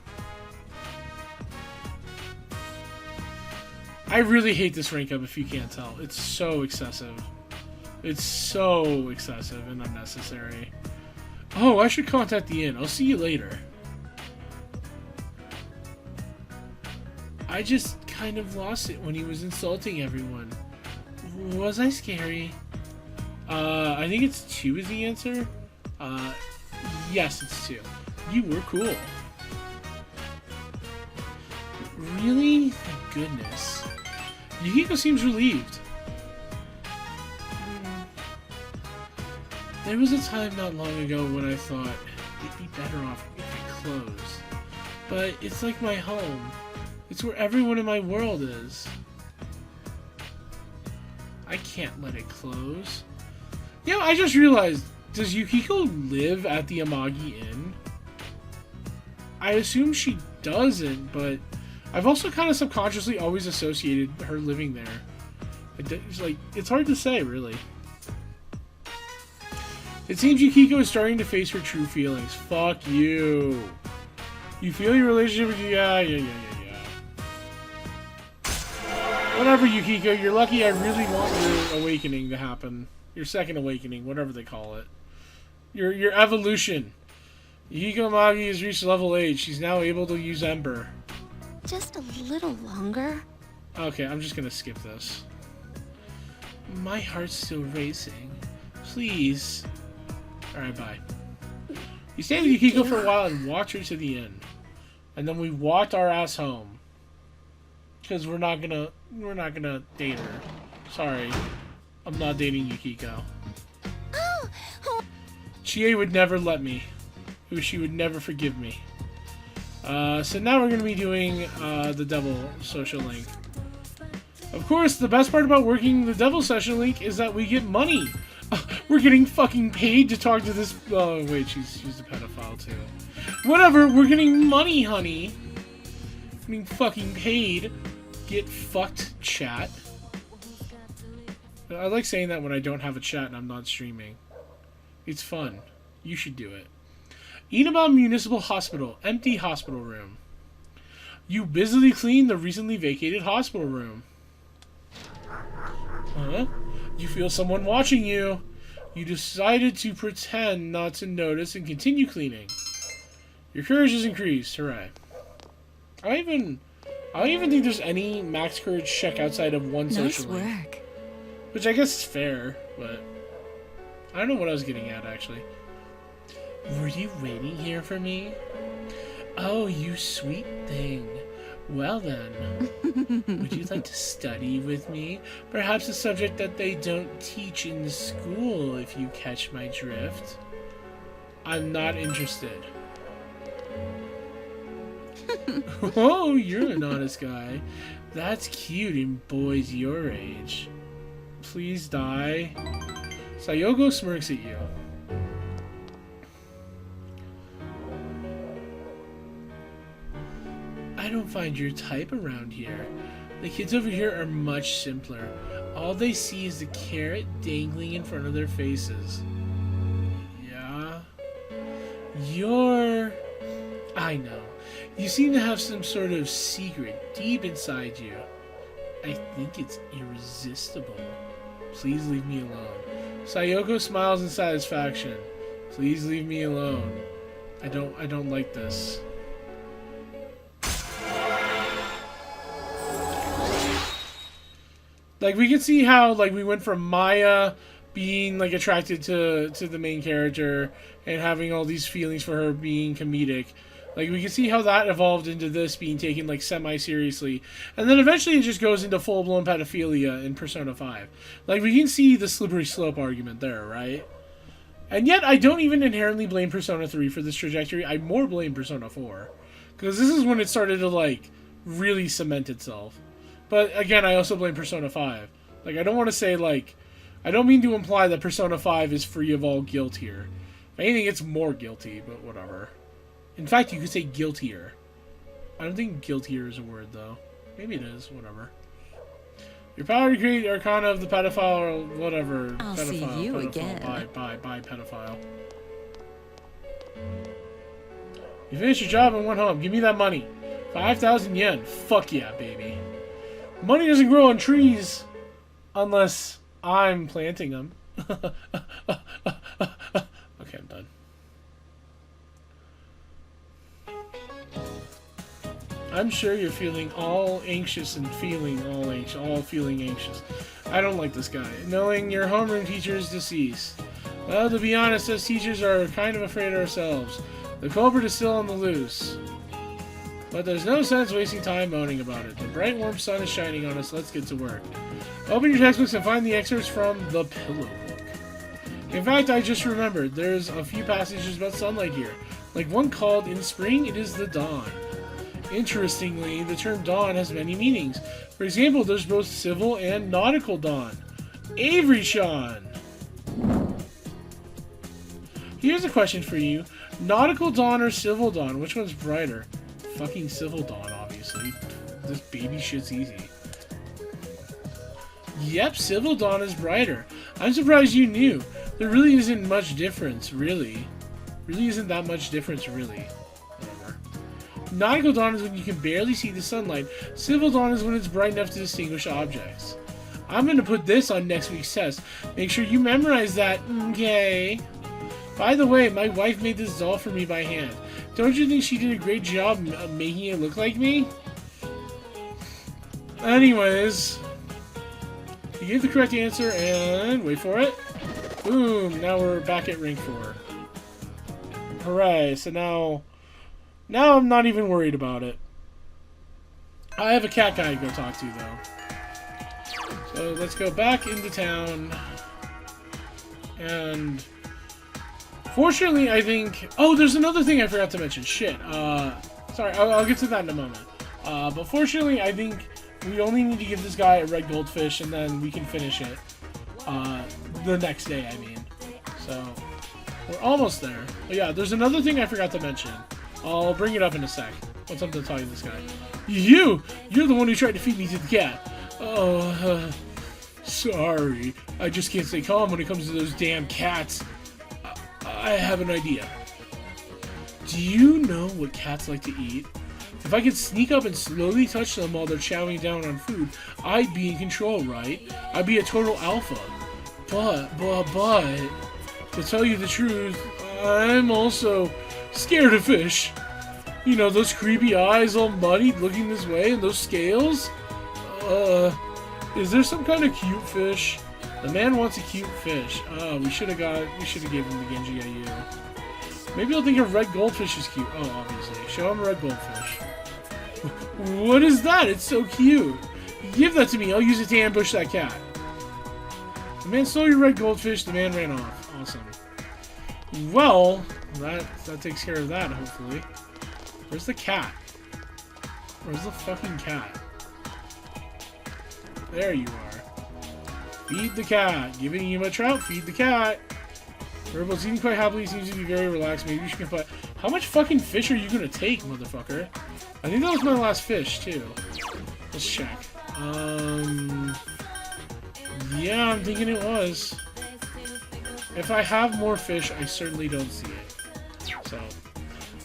I really hate this rank up if you can't tell. It's so excessive. It's so excessive and unnecessary. Oh, I should contact the inn. I'll see you later. I just kind of lost it when he was insulting everyone. Was I scary? I think it's 2 is the answer. Yes, it's 2. You were cool. Really? Thank goodness. Yukiko seems relieved. There was a time not long ago when I thought it'd be better off if it closed. But it's like my home. It's where everyone in my world is. I can't let it close. You know, I just realized, does Yukiko live at the Amagi Inn? I assume she doesn't, but I've also kind of subconsciously always associated her living there. It's like, it's hard to say, really. It seems Yukiko is starting to face her true feelings. Fuck you. You feel your relationship with you? Yeah. Whatever, Yukiko. You're lucky. I really want your awakening to happen. Your second awakening, whatever they call it. Your evolution. Yukiko Magi has reached level 8. She's now able to use Ember. Just a little longer. Okay, I'm just gonna skip this. My heart's still racing. Please. Alright, bye. You stay with Yukiko for a while and watch her to the end. And then we walked our ass home. Because we're not gonna date her. Sorry. I'm not dating Yukiko. Chie would never let me. She would never forgive me. So now we're going to be doing the Devil Social Link. Of course, the best part about working the Devil Social Link is that we get money. We're getting fucking paid to talk to this... Oh, wait, she's a pedophile too. Whatever, we're getting money, honey. Getting fucking paid. Get fucked, chat. I like saying that when I don't have a chat and I'm not streaming. It's fun. You should do it. Inaba Municipal Hospital. Empty hospital room. You busily clean the recently vacated hospital room. Huh? You feel someone watching you. You decided to pretend not to notice and continue cleaning. Your courage has increased. Hooray. I don't even think there's any max courage check outside of one social link. Nice work. Which I guess is fair, but I don't know what I was getting at, actually. Were you waiting here for me? Oh, you sweet thing. Well then, would you like to study with me? Perhaps a subject that they don't teach in school, if you catch my drift. I'm not interested. Oh, you're an honest guy. That's cute in boys your age. Please die. Sayoko smirks at you. I don't find your type around here. The kids over here are much simpler. All they see is the carrot dangling in front of their faces. Yeah? I know. You seem to have some sort of secret deep inside you. I think it's irresistible. Please leave me alone. Sayoko smiles in satisfaction. Please leave me alone. I don't like this. Like, we can see how, like, we went from Maya being, like, attracted to the main character and having all these feelings for her being comedic. Like, we can see how that evolved into this being taken, like, semi-seriously. And then eventually it just goes into full-blown pedophilia in Persona 5. Like, we can see the slippery slope argument there, right? And yet, I don't even inherently blame Persona 3 for this trajectory. I more blame Persona 4. Because this is when it started to, like, really cement itself. But, again, I also blame Persona 5. Like, I don't want to say, like... I don't mean to imply that Persona 5 is free of all guilt here. If anything, it's more guilty, but whatever. In fact, you could say guiltier. I don't think guiltier is a word, though. Maybe it is. Whatever. Your power to create Arcana of the pedophile or whatever. I'll pedophile, see you pedophile. again. Bye, pedophile. You finished your job and went home. Give me that money. 5,000 yen. Fuck yeah, baby. Money doesn't grow on trees unless I'm planting them. Okay, I'm done. I'm sure you're feeling all anxious and feeling all anxious, all feeling anxious. I don't like this guy. Knowing your homeroom teacher is deceased. Well, to be honest, us teachers are kind of afraid ourselves. The culprit is still on the loose. But there's no sense wasting time moaning about it. The bright warm sun is shining on us. Let's get to work. Open your textbooks and find the excerpts from The Pillow Book. In fact, I just remembered, there's a few passages about sunlight here. Like one called, in spring, it is the dawn. Interestingly, the term dawn has many meanings. For example, there's both civil and nautical dawn. Avery Sean! Here's a question for you. Nautical dawn or civil dawn? Which one's brighter? Fucking civil dawn, obviously. This baby shit's easy. Yep, civil dawn is brighter. I'm surprised you knew. There really isn't much difference, really. Really isn't that much difference, really. Whatever. Nautical dawn is when you can barely see the sunlight. Civil dawn is when it's bright enough to distinguish objects. I'm gonna put this on next week's test. Make sure you memorize that, okay? By the way, my wife made this doll for me by hand. Don't you think she did a great job making it look like me? Anyways, you gave the correct answer and wait for it. Boom, now we're back at rank 4. Hooray, so now I'm not even worried about it. I have a cat guy to go talk to though. So let's go back into town. And fortunately, I think... Oh, there's another thing I forgot to mention. Shit. Sorry, I'll get to that in a moment. But fortunately, I think we only need to give this guy a red goldfish, and then we can finish it. The next day, I mean. So, we're almost there. But yeah, there's another thing I forgot to mention. I'll bring it up in a sec. Once I'm done talking to this guy. You're the one who tried to feed me to the cat. Oh, sorry. I just can't stay calm when it comes to those damn cats. I have an idea. Do you know what cats like to eat? If I could sneak up and slowly touch them while they're chowing down on food, I'd be in control, right? I'd be a total alpha. But, to tell you the truth, I'm also scared of fish. You know, those creepy eyes all muddied looking this way and those scales? Is there some kind of cute fish? The man wants a cute fish. We should have gave him the Genji IU. Maybe he'll think a red goldfish is cute. Oh, obviously. Show him a red goldfish. What is that? It's so cute. Give that to me. I'll use it to ambush that cat. The man stole your red goldfish. The man ran off. Awesome. Well, that takes care of that, hopefully. Where's the cat? Where's the fucking cat? There you are. Feed the cat. Giving you a trout. Feed the cat. Robo's eating quite happily. Seems to be very relaxed. Maybe you should confide. How much fucking fish are you gonna take, motherfucker? I think that was my last fish, too. Let's check. Yeah, I'm thinking it was. If I have more fish, I certainly don't see it. So,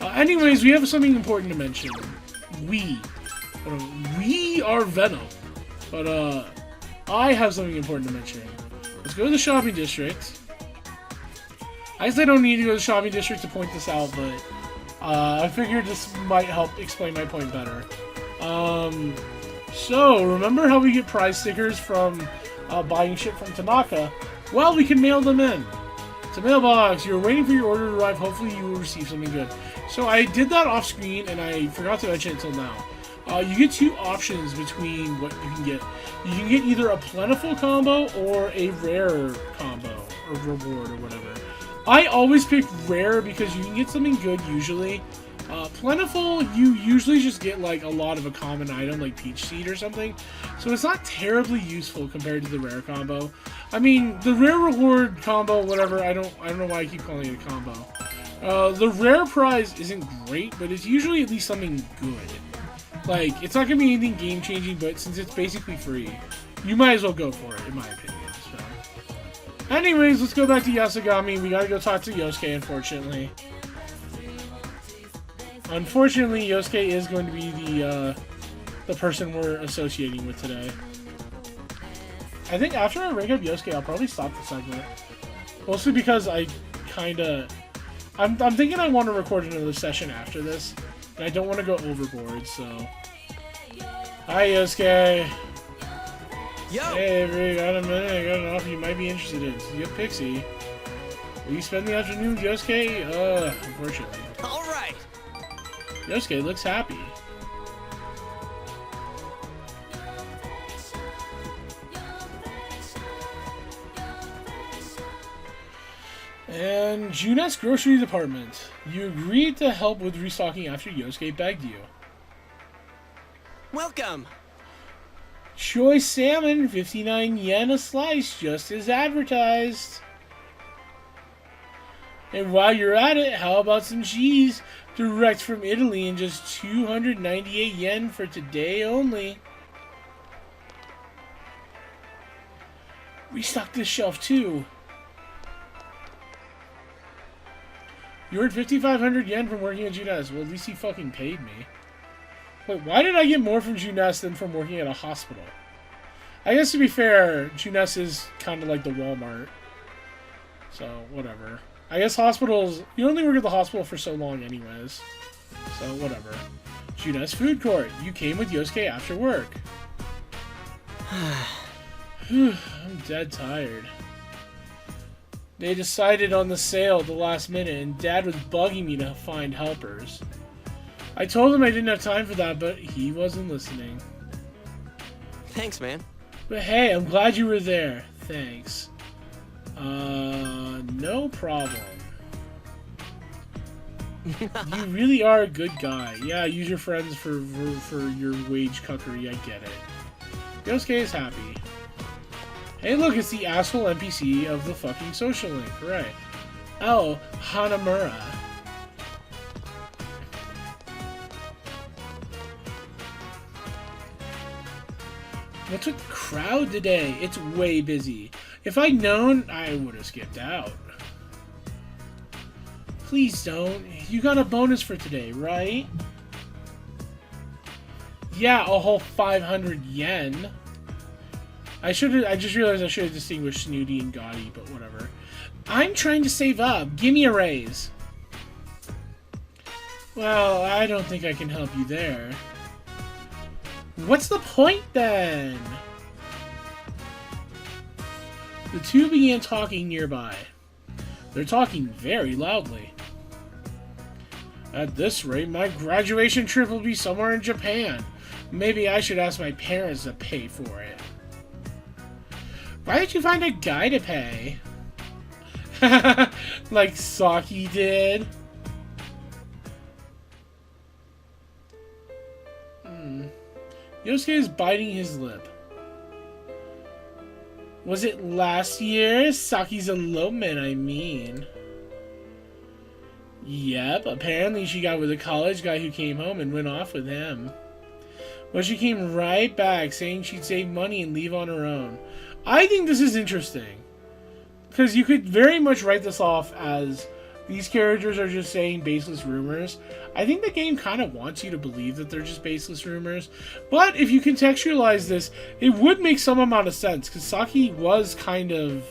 anyways, we have something important to mention. We are Venom. But, I have something important to mention. Let's go to the shopping district. I guess I don't need to go to the shopping district to point this out, but I figured this might help explain my point better. So, remember how we get prize stickers from buying shit from Tanaka? Well, we can mail them in. It's a mailbox. You're waiting for your order to arrive. Hopefully you will receive something good. So I did that off screen, and I forgot to mention it until now. You get two options between what you can get. You can get either a plentiful combo or a rare combo, or reward, or whatever. I always pick rare because you can get something good usually. Plentiful, you usually just get like a lot of a common item like peach seed or something. So it's not terribly useful compared to the rare combo. I mean, the rare reward combo, whatever, I don't know why I keep calling it a combo. The rare prize isn't great, but it's usually at least something good. Like, it's not going to be anything game-changing, but since it's basically free, you might as well go for it, in my opinion. So. Anyways, let's go back to Yasugami. We gotta go talk to Yosuke, unfortunately. Unfortunately, Yosuke is going to be the person we're associating with today. I think after I rank up Yosuke, I'll probably stop the segment. Mostly because I'm thinking I want to record another session after this. And I don't want to go overboard, so... Hi, Yosuke! Yo! Hey, Avery, got a minute. I got an offer you might be interested in. So you have Pixie. Will you spend the afternoon with Yosuke? Unfortunately. Alright! Yosuke looks happy. And Junette's grocery department. You agreed to help with restocking after Yosuke begged you. Welcome! Choice salmon, 59 yen a slice, just as advertised. And while you're at it, how about some cheese? Direct from Italy and just 298 yen for today only. Restock this shelf too. You earned 5,500 yen from working at Junes. Well, at least he fucking paid me. Wait, why did I get more from Junes than from working at a hospital? I guess to be fair, Junes is kind of like the Walmart. So, whatever. I guess hospitals... You only work at the hospital for so long anyways. So, whatever. Junes Food Court. You came with Yosuke after work. I'm dead tired. They decided on the sale at the last minute, and Dad was bugging me to find helpers. I told him I didn't have time for that, but he wasn't listening. Thanks, man. But hey, I'm glad you were there. Thanks. No problem. You really are a good guy. Yeah, use your friends for your wage cuckery, I get it. Yosuke is happy. Hey look, it's the asshole NPC of the fucking social link, right? Oh, Hanamura. What's with the crowd today? It's way busy. If I'd known, I would have skipped out. Please don't. You got a bonus for today, right? Yeah, a whole 500 yen. I just realized I should have distinguished Snooty and Gaudy, but whatever. I'm trying to save up. Give me a raise. Well, I don't think I can help you there. What's the point, then? The two began talking nearby. They're talking very loudly. At this rate, my graduation trip will be somewhere in Japan. Maybe I should ask my parents to pay for it. Why did you find a guy to pay? Like Saki did. Yosuke is biting his lip. Was it last year? Saki's elopement, I mean. Yep, apparently she got with a college guy who came home and went off with him. But she came right back saying she'd save money and leave on her own. I think this is interesting. Because you could very much write this off as these characters are just saying baseless rumors. I think the game kind of wants you to believe that they're just baseless rumors. But if you contextualize this, it would make some amount of sense. Because Saki was kind of...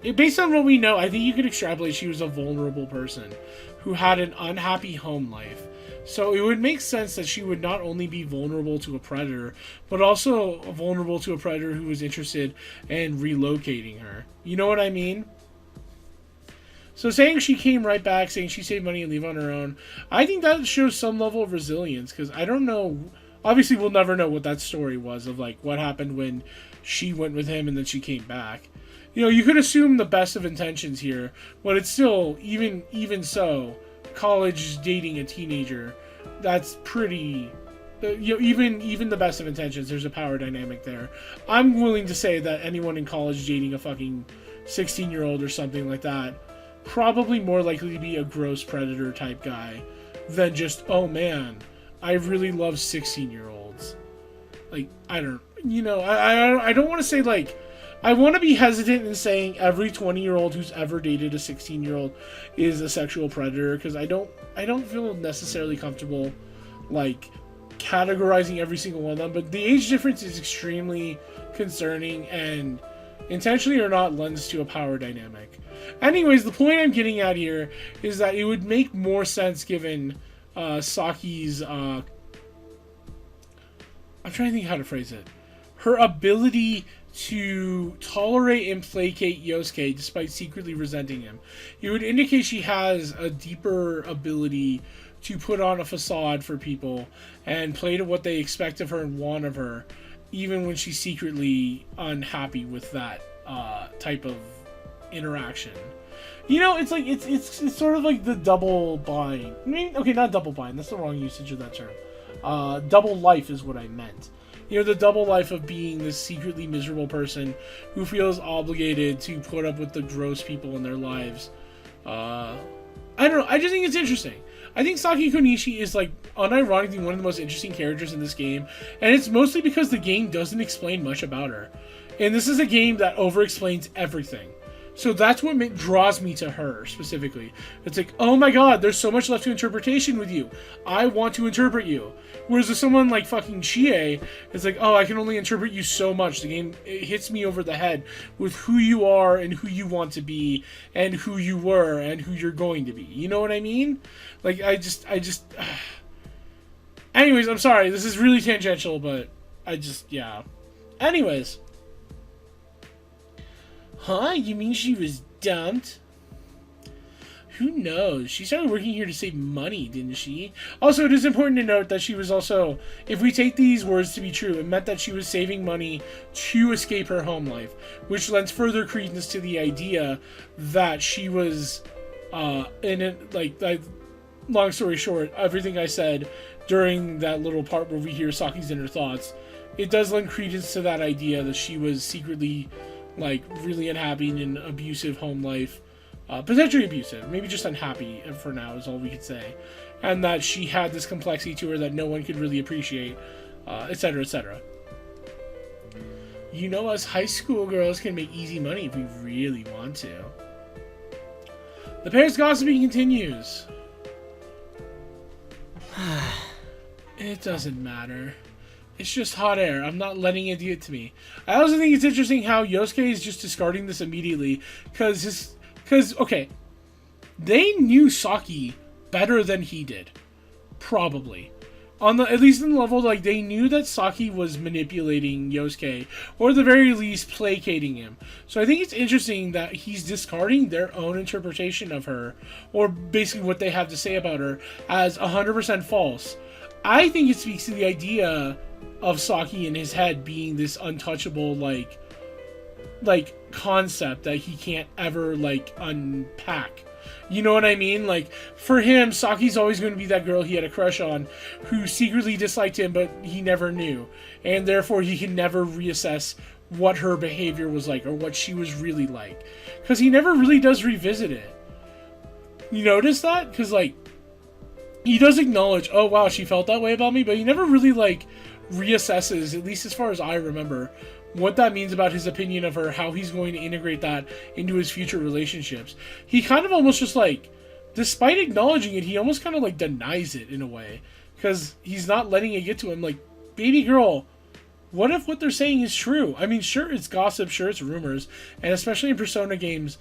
Based on what we know, I think you could extrapolate she was a vulnerable person who had an unhappy home life. So it would make sense that she would not only be vulnerable to a predator, but also vulnerable to a predator who was interested in relocating her. You know what I mean? So saying she came right back, saying she saved money and leave on her own, I think that shows some level of resilience, because I don't know... Obviously, we'll never know what that story was of, like, what happened when she went with him and then she came back. You know, you could assume the best of intentions here, but it's still, even so, college dating a teenager, that's pretty... You know, even the best of intentions, there's a power dynamic there. I'm willing to say that anyone in college dating a fucking 16-year-old or something like that, probably more likely to be a gross predator type guy than just, oh man, I really love 16-year-olds. Like, I don't... You know, I don't want to say, like... I want to be hesitant in saying every 20-year-old who's ever dated a 16-year-old is a sexual predator, because I don't feel necessarily comfortable, like, categorizing every single one of them, but the age difference is extremely concerning and intentionally or not lends to a power dynamic. Anyways, the point I'm getting at here is that it would make more sense given Saki's I'm trying to think how to phrase it. Her ability to tolerate and placate Yosuke despite secretly resenting him. It would indicate she has a deeper ability to put on a facade for people and play to what they expect of her and want of her, even when she's secretly unhappy with that type of interaction. You know, it's like it's sort of like the double bind. I mean, okay, not double bind. That's the wrong usage of that term. Double life is what I meant. You know, the double life of being this secretly miserable person who feels obligated to put up with the gross people in their lives. I don't know. I just think it's interesting. I think Saki Konishi is, like, unironically one of the most interesting characters in this game, and it's mostly because the game doesn't explain much about her. And this is a game that over-explains everything. So that's what draws me to her, specifically. It's like, oh my god, there's so much left to interpretation with you. I want to interpret you. Whereas with someone like fucking Chie, it's like, oh, I can only interpret you so much. The game, it hits me over the head with who you are and who you want to be and who you were and who you're going to be. You know what I mean? Like, I just... Anyways, I'm sorry. This is really tangential, but yeah. Anyways... Huh? You mean she was dumped? Who knows? She started working here to save money, didn't she? Also, it is important to note that she was also, if we take these words to be true, it meant that she was saving money to escape her home life, which lends further credence to the idea that she was, long story short, everything I said during that little part where we hear Saki's inner thoughts, it does lend credence to that idea that she was secretly, like, really unhappy in an abusive home life, potentially abusive, maybe just unhappy for now is all we could say, and that she had this complexity to her that no one could really appreciate, etc., etc. You know, us high school girls can make easy money if we really want to. The pair's gossiping continues. It doesn't matter. It's just hot air. I'm not letting it get to me. I also think it's interesting how Yosuke is just discarding this immediately. Because, okay, they knew Saki better than he did. Probably. At least in the level, like, they knew that Saki was manipulating Yosuke. Or at the very least, placating him. So I think it's interesting that he's discarding their own interpretation of her. Or basically what they have to say about her as 100% false. I think it speaks to the idea of Saki in his head being this untouchable, like concept that he can't ever, like, unpack. You know what I mean? Like, for him, Saki's always going to be that girl he had a crush on who secretly disliked him, but he never knew. And therefore, he can never reassess what her behavior was like or what she was really like. Because he never really does revisit it. You notice that? Because, like, he does acknowledge, oh, wow, she felt that way about me, but he never really, like, reassesses, at least as far as I remember, what that means about his opinion of her, how he's going to integrate that into his future relationships. He kind of almost just, like, despite acknowledging it, he almost kind of, like, denies it in a way, because he's not letting it get to him. Like, baby girl, what if what they're saying is true? I mean, sure, it's gossip, sure, it's rumors, and especially in Persona games,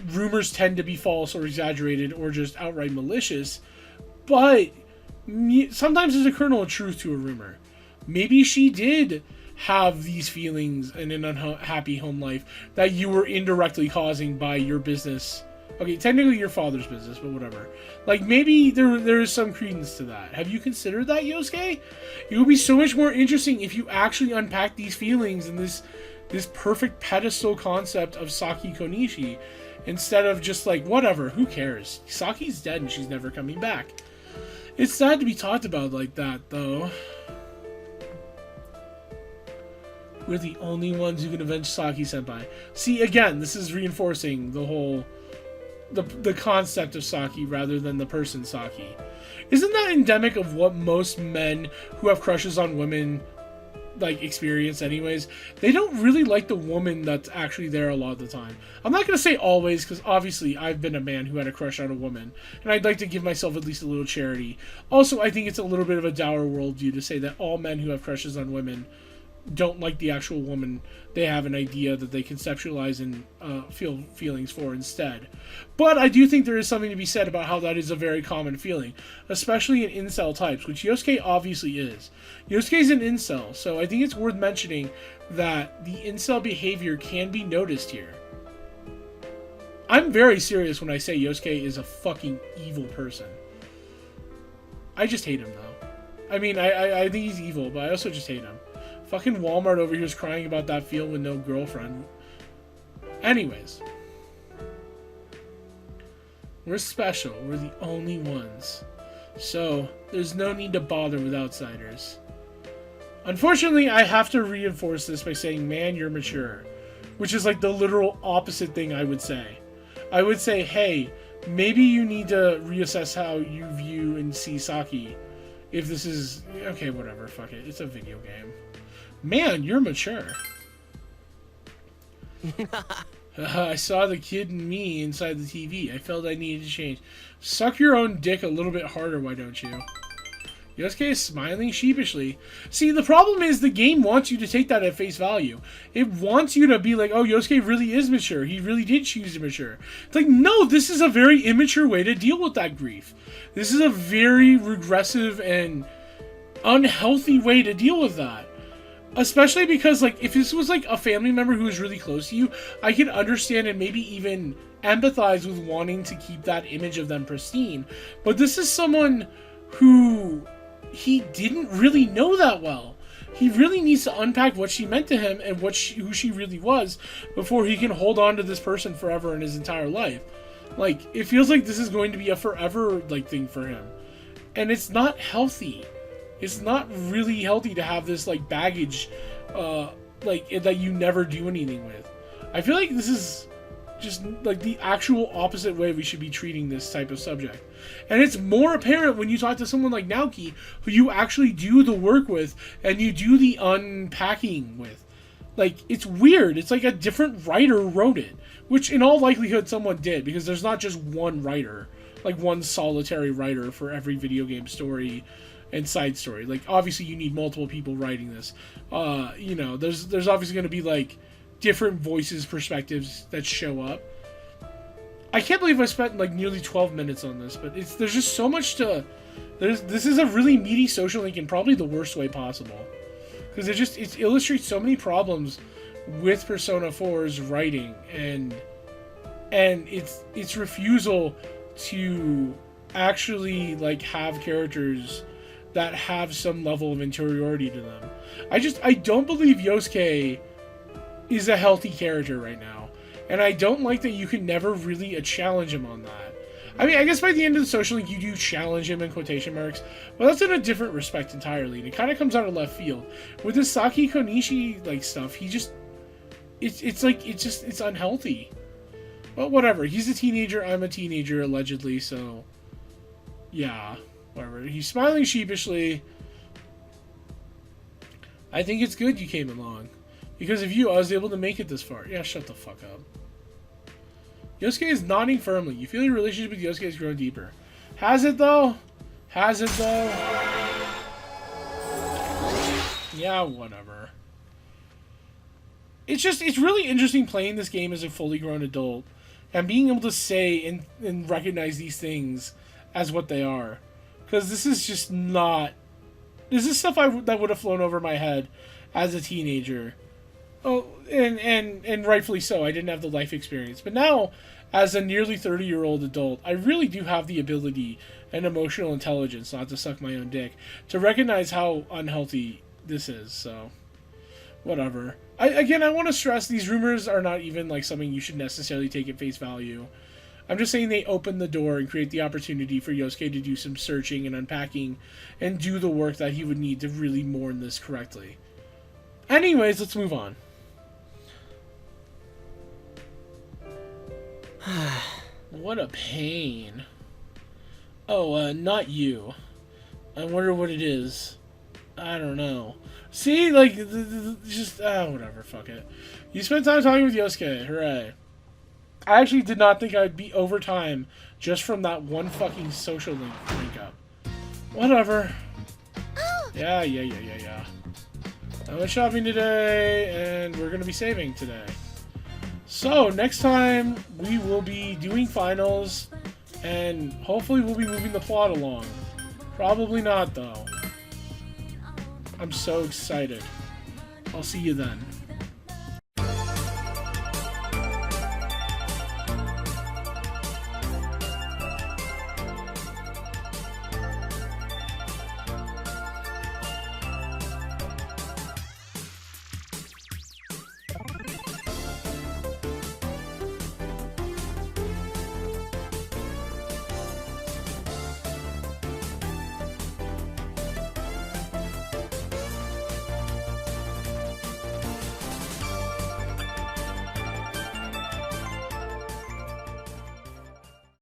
rumors tend to be false or exaggerated or just outright malicious, but sometimes there's a kernel of truth to a rumor. Maybe she did have these feelings in an unhappy home life that you were indirectly causing by your business. Okay, technically your father's business, but whatever. Like, maybe there is some credence to that. Have you considered that, Yosuke? It would be so much more interesting if you actually unpacked these feelings and this perfect pedestal concept of Saki Konishi, instead of just like, whatever, who cares? Saki's dead and she's never coming back. It's sad to be talked about like that, though. We're the only ones who can avenge Saki-senpai. See, again, this is reinforcing the whole... The concept of Saki rather than the person Saki. Isn't that endemic of what most men who have crushes on women like experience anyways, they don't really like the woman that's actually there a lot of the time. I'm not gonna say always, because obviously I've been a man who had a crush on a woman, and I'd like to give myself at least a little charity. Also, I think it's a little bit of a dour worldview to say that all men who have crushes on women don't like the actual woman they have an idea that they conceptualize and feel feelings for instead. But I do think there is something to be said about how that is a very common feeling, especially in incel types, which Yosuke obviously is. Yosuke is an incel, so I think it's worth mentioning that the incel behavior can be noticed here. I'm very serious when I say Yosuke is a fucking evil person. I just hate him, though. I mean, I think he's evil, but I also just hate him. Fucking Walmart over here is crying about that field with no girlfriend. Anyways. We're special. We're the only ones. So, there's no need to bother with outsiders. Unfortunately, I have to reinforce this by saying, man, you're mature. Which is like the literal opposite thing I would say. I would say, hey, maybe you need to reassess how you view and see Saki. If this is... Okay, whatever. Fuck it. It's a video game. Man, you're mature. I saw the kid in me inside the TV. I felt I needed to change. Suck your own dick a little bit harder, why don't you? Yosuke is smiling sheepishly. See, the problem is the game wants you to take that at face value. It wants you to be like, oh, Yosuke really is mature. He really did choose to mature. It's like, no, this is a very immature way to deal with that grief. This is a very regressive and unhealthy way to deal with that. Especially because, like, if this was, like, a family member who was really close to you, I could understand and maybe even empathize with wanting to keep that image of them pristine. But this is someone who he didn't really know that well. He really needs to unpack what she meant to him and who she really was before he can hold on to this person forever in his entire life. Like, it feels like this is going to be a forever, like, thing for him. And it's not healthy. It's not really healthy to have this, like, baggage, like, that you never do anything with. I feel like this is just, like, the actual opposite way we should be treating this type of subject. And it's more apparent when you talk to someone like Naoki, who you actually do the work with, and you do the unpacking with. Like, it's weird. It's like a different writer wrote it. Which, in all likelihood, someone did, because there's not just one writer. Like, one solitary writer for every video game story and side story. Like, obviously you need multiple people writing this. You know, there's obviously going to be, like, different voices, perspectives that show up. I can't believe I spent, like, nearly 12 minutes on this, but there's just so much to... This is a really meaty social link in probably the worst way possible. Because it illustrates so many problems with Persona 4's writing, and its refusal to actually, like, have characters that have some level of interiority to them. I don't believe Yosuke is a healthy character right now. And I don't like that you can never really challenge him on that. I mean, I guess by the end of the social link, you do challenge him in quotation marks, but that's in a different respect entirely, and it kind of comes out of left field. With this Saki Konishi, like, stuff, he just... It's unhealthy. But whatever, he's a teenager, I'm a teenager, allegedly, so... Yeah, whatever. He's smiling sheepishly. I think it's good you came along. Because of you, I was able to make it this far. Yeah, shut the fuck up. Yosuke is nodding firmly. You feel your relationship with Yosuke has grown deeper. Has it, though? Has it, though? Yeah, whatever. It's really interesting playing this game as a fully grown adult and being able to say and recognize these things as what they are. Because this is just not... This is stuff that would have flown over my head as a teenager. Oh, and rightfully so. I didn't have the life experience. But now, as a nearly 30-year-old adult, I really do have the ability and emotional intelligence, not to suck my own dick, to recognize how unhealthy this is. So, whatever. I want to stress these rumors are not even like something you should necessarily take at face value. I'm just saying they open the door and create the opportunity for Yosuke to do some searching and unpacking and do the work that he would need to really mourn this correctly. Anyways, let's move on. What a pain. Oh, not you. I wonder what it is. I don't know. See, like, just, whatever, fuck it. You spent time talking with Yosuke, hooray. I actually did not think I'd be over time just from that one fucking social link up. Whatever. Yeah. I went shopping today, and we're gonna be saving today. So, next time, we will be doing finals, and hopefully we'll be moving the plot along. Probably not, though. I'm so excited. I'll see you then.